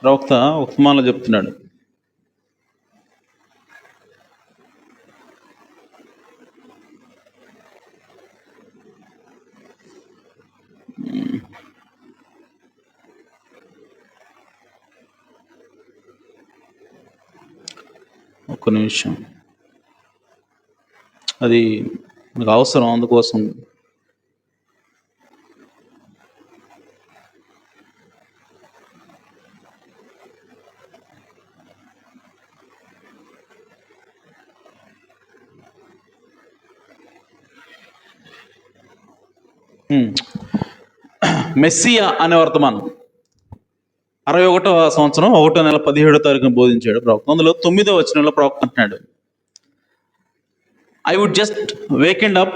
ప్రవక్త ఉస్మాన్లో చెప్తున్నాడు, ఒక్క నిమిషం, అది నాకు అవసరం, అందుకోసం మెస్సియా అనే వర్తమానం 61వ సంవత్సరం 1వ నెల 17వ తారీఖున బోధించాడు ప్రవక్త. అందులో 9వ వచనంలో ప్రవక్త అంటున్నాడు, I would just wakened up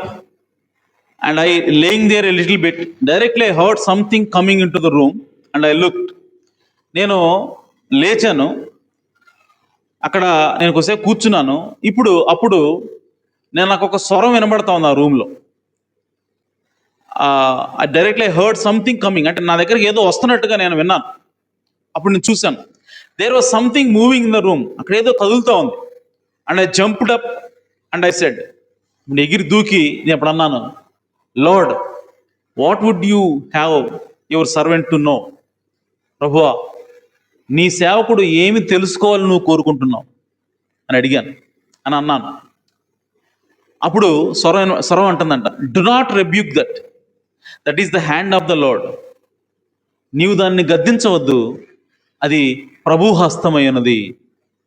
and I laying there a little bit. Directly I heard something coming into the room and I looked. నేను లేచాను, అక్కడ నేను కొద్దిసేపు కూర్చున్నాను. అప్పుడు నాకు ఒక స్వరం వినబడతా ఉంది ఆ రూమ్లో. Directly I heard something coming, అంటే నా దగ్గరికి ఏదో వస్తున్నట్టుగా నేను విన్నాను. అప్పుడు నేను చూశాను, there was something moving in the room, అక్కడ ఏదో కదులుతూ ఉంది. And I jumped up and I said, ఇప్పుడు ఎగిరి దూకి నేను అప్పుడు అన్నాను, lord, what would you have your servant to know? ప్రభువా, నీ సేవకుడు ఏమి తెలుసుకోవాలని నువ్వు కోరుకుంటున్నావు అని అడిగాను అని అన్నాను. అప్పుడు స్వరం అంటుందంట, do not rebuke that is the hand of the lord. నీవు దాన్ని గద్దించవద్దు, అది ప్రభు హస్తమైనది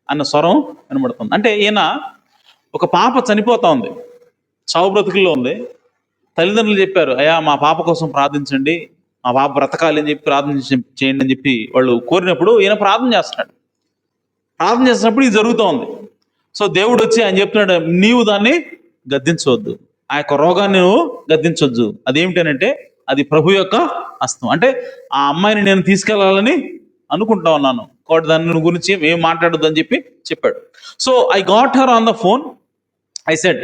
అన్న స్వరం వినబడుతుంది. అంటే ఈయన, ఒక పాప చనిపోతా ఉంది, చావు బ్రతుకుల్లో ఉంది. తల్లిదండ్రులు చెప్పారు, అయ్యా మా పాప కోసం ప్రార్థించండి, మా పాప బ్రతకాలి అని చెప్పి ప్రార్థన చేయండి అని చెప్పి వాళ్ళు కోరినప్పుడు ఈయన ప్రార్థన చేస్తున్నాడు. ప్రార్థన చేసినప్పుడు ఇది జరుగుతూ ఉంది. సో దేవుడు వచ్చి ఆయన చెప్తున్నాడు, నీవు దాన్ని గద్దించవద్దు, ఆ యొక్క రోగాన్ని నువ్వు గద్దించవద్దు. అదేమిటనంటే అది ప్రభు యొక్క హస్తం. అంటే ఆ అమ్మాయిని నేను తీసుకెళ్లాలని అనుకుంటా ఉన్నాను, కాబట్టి దాని గురించి ఏం మాట్లాడొద్దు అని చెప్పాడు. So I got her on the phone. I said,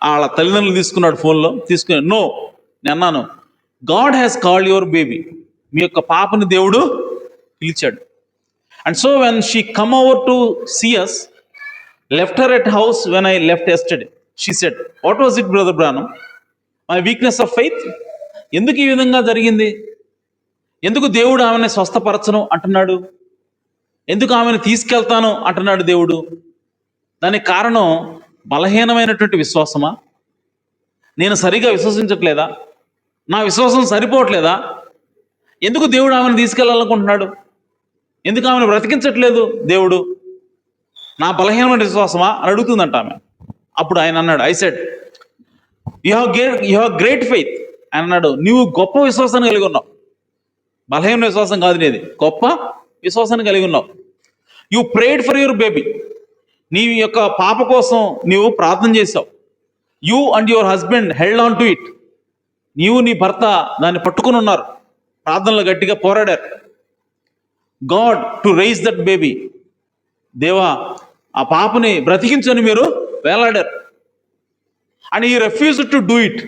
వాళ్ళ తల్లిదండ్రులు తీసుకున్నాడు ఫోన్లో, తీసుకుని నో, నేను అన్నాను, God has called your baby, మీ యొక్క పాపని దేవుడు పిలిచాడు. And so when she come over to see us, left her at house when I left yesterday, she said, what was it brother Branham, my weakness of faith? ఎందుకు ఈ విధంగా జరిగింది? ఎందుకు దేవుడు ఆమెను స్వస్థపరచను అంటున్నాడు? ఎందుకు ఆమెను తీసుకెళ్తాను అంటున్నాడు దేవుడు? దానికి కారణం బలహీనమైనటువంటి విశ్వాసమా? నేను సరిగా విశ్వసించట్లేదా? నా విశ్వాసం సరిపోవట్లేదా? ఎందుకు దేవుడు ఆమెను తీసుకెళ్ళాలనుకుంటున్నాడు? ఎందుకు ఆమెను బ్రతికించట్లేదు దేవుడు? నా బలహీనమైన విశ్వాసమా అని అడుగుతుందంట ఆమె. అప్పుడు ఆయన అన్నాడు, I said, you have great faith అని అన్నాడు. నువ్వు గొప్ప విశ్వాసాన్ని కలిగి ఉన్నావు. బలహీన విశ్వాసం కాదు నీది, గొప్ప విశ్వాసాన్ని కలిగి ఉన్నావు. You prayed for your baby, నీ యొక్క పాప కోసం నీవు ప్రార్థన చేశావు. You and your husband held on to it, నీవు నీ భర్త దాన్ని పట్టుకుని ఉన్నారు, ప్రార్థనలు గట్టిగా పోరాడారు. God to raise that baby, దేవా ఆ పాపని బ్రతికించని మీరు వేలాడారు. And he refused to do it,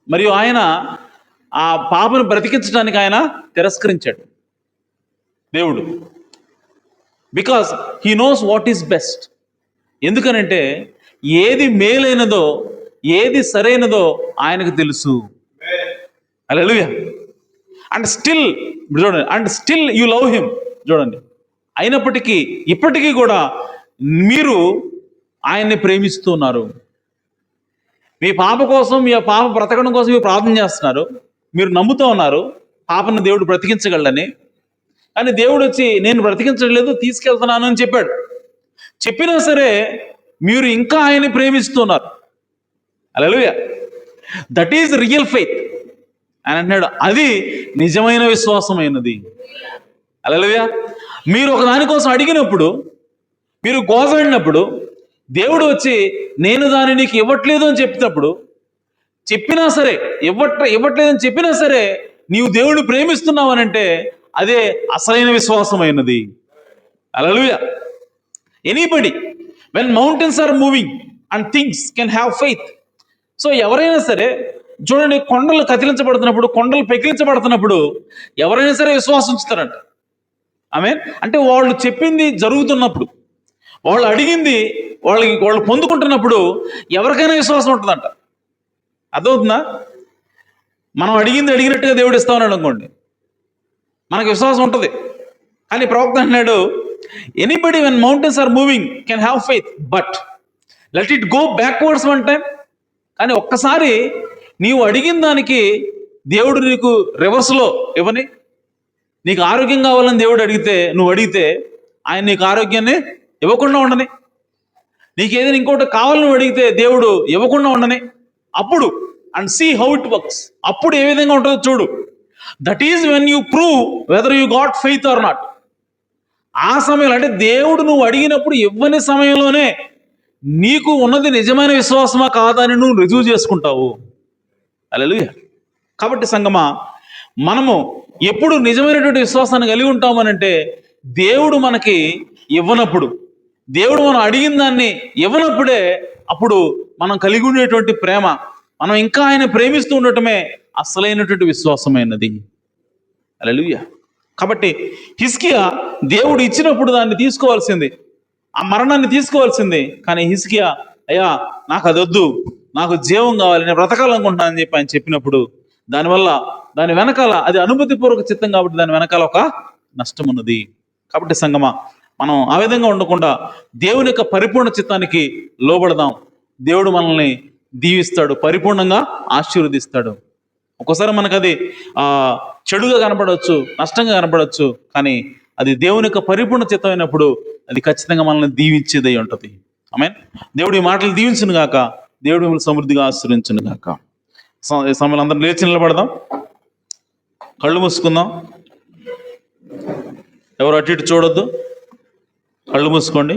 మరియు ఆయన ఆ పాపను బ్రతికించడానికి ఆయన తిరస్కరించాడు దేవుడు. Because he knows what is best. ఎందుకనంటే ఏది మేలైనదో ఏది సరైనదో ఆయనకు తెలుసు. హల్లెలూయా. అండ్ స్టిల్ చూడండి, and still you love him. చూడండి, అయినప్పటికీ ఇప్పటికీ కూడా మీరు ఆయన్ని ప్రేమిస్తున్నారు. మీ పాప కోసం, మీ పాప బ్రతకడం కోసం మీరు ప్రార్థన చేస్తున్నారు, మీరు నమ్ముతూ ఉన్నారు పాపను దేవుడు బ్రతికించగలడని. కానీ దేవుడు వచ్చి నేను బ్రతికించలేదు, తీసుకెళ్తున్నాను అని చెప్పాడు. చెప్పినా సరే మీరు ఇంకా ఆయన్ని ప్రేమిస్తున్నారు. హల్లెలూయా. దట్ ఈజ్ రియల్ ఫెయిత్ అని అంటున్నాడు. అది నిజమైన విశ్వాసమైనది. హల్లెలూయా. మీరు ఒక దానికోసం అడిగినప్పుడు, మీరు గోజాడినప్పుడు, దేవుడు వచ్చి నేను దాన్ని నీకు ఇవ్వట్లేదు అని చెప్పినప్పుడు, చెప్పినా సరే ఇవ్వట్లేదని చెప్పినా సరే నీవు దేవుడిని ప్రేమిస్తున్నావు అని అంటే అదే అసలైన విశ్వాసమైనది. Hallelujah. Anybody when mountains are moving and things can have faith. So ఎవరైనా సరే చూడండి, కొండలు కదిలించబడుతున్నప్పుడు, కొండలు పెకిలించబడుతున్నప్పుడు ఎవరైనా సరే విశ్వాసం ఉంచుతారంట. ఆమేన్. అంటే వాళ్ళు చెప్పింది జరుగుతున్నప్పుడు, వాళ్ళు అడిగింది వాళ్ళు పొందుకుంటున్నప్పుడు ఎవరికైనా విశ్వాసం ఉంటుందంట. అర్థమవుతుందా? మనం అడిగినట్టుగా దేవుడు ఇస్తా ఉన్నాడు అనుకోండి, మనకు విశ్వాసం ఉంటుంది. కానీ ప్రవక్త అన్నాడు, anybody when mountains are moving can have faith but let it go backwards one time. కానీ ఒక్కసారి నీవు అడిగిన దానికి దేవుడు నీకు రివర్స్లో ఇవ్వని. నీకు ఆరోగ్యం కావాలని దేవుడు నువ్వు అడిగితే ఆయన నీకు ఆరోగ్యాన్ని ఇవ్వకుండా ఉండని. నీకు ఏదైనా ఇంకోటి కావాలని నువ్వు అడిగితే దేవుడు ఇవ్వకుండా ఉండని. అప్పుడు and see how it works, అప్పుడు ఏ విధంగా ఉంటుందో చూడు. That is when you prove whether you got faith or not. ఆ సమయంలో, అంటే దేవుడు నువ్వు అడిగినప్పుడు ఇవ్వని సమయంలోనే నీకు ఉన్నది నిజమైన విశ్వాసమా కాదా అని నువ్వు రుజువు చేసుకుంటావు. హల్లెలూయా. కాబట్టి సంగమా, మనము ఎప్పుడు నిజమైనటువంటి విశ్వాసాన్ని కలిగి ఉంటామనంటే దేవుడు మనకి ఇవ్వనప్పుడు, దేవుడు మనం అడిగిన దాన్ని ఇవ్వనప్పుడే అప్పుడు మనం కలిగి ఉండేటువంటి ప్రేమ, మనం ఇంకా ఆయన ప్రేమిస్తూ ఉండటమే అసలైనటువంటి విశ్వాసమైనది. హల్లెలూయా. కాబట్టి హిజ్కియా దేవుడు ఇచ్చినప్పుడు దాన్ని తీసుకోవాల్సింది, ఆ మరణాన్ని తీసుకోవాల్సింది. కానీ హిజ్కియా, అయ్యా నాకు అది వద్దు, నాకు జీవం కావాలి, నేను బ్రతకాలనుకుంటున్నానని చెప్పి ఆయన చెప్పినప్పుడు దానివల్ల దాని వెనకాల, అది అనుమతిపూర్వక చిత్తం కాబట్టి దాని వెనకాల ఒక నష్టం ఉన్నది. కాబట్టి సంగమా, మనం ఆ విధంగా ఉండకుండా దేవుని యొక్క పరిపూర్ణ చిత్తానికి లోబడదాం. దేవుడు మనల్ని దీవిస్తాడు, పరిపూర్ణంగా ఆశీర్వదిస్తాడు. ఒక్కోసారి మనకు అది చెడుగా కనపడవచ్చు, నష్టంగా కనపడవచ్చు, కానీ అది దేవుని యొక్క పరిపూర్ణ చిత్తమైనప్పుడు అది ఖచ్చితంగా మనల్ని దీవించేదై ఉంటుంది. ఆమేన్. దేవుడి మాటలు దీవించును గాక, దేవుడు మిమ్మల్ని సమృద్ధిగా ఆశీర్వదించును గాక. సమయంలో అందరం లేచి నిలబడదాం, కళ్ళు మూసుకుందాం. ఎవరు అటు ఇటు చూడొద్దు, కళ్ళు మూసుకోండి,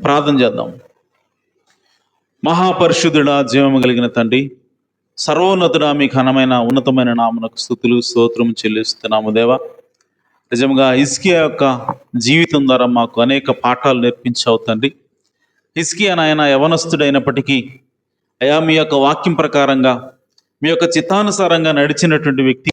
ప్రార్థన చేద్దాం. మహాపరిశుద్ధుడా, జీవము కలిగిన తండ్రి, సర్వోన్నతుడా, మీ ఘనమైన ఉన్నతమైన నామమునకు స్తుతులు స్తోత్రము చెల్లిస్తున్నాము దేవా. నిజంగా హిజ్కియా యొక్క జీవితం ద్వారా మాకు అనేక పాఠాలు నేర్పించావు తండ్రి. హిజ్కియా నాయన యవనస్తుడైనప్పటికీ అయా మీ యొక్క వాక్యం ప్రకారంగా మీ యొక్క చిత్తానుసారంగా నడిచినటువంటి వ్యక్తి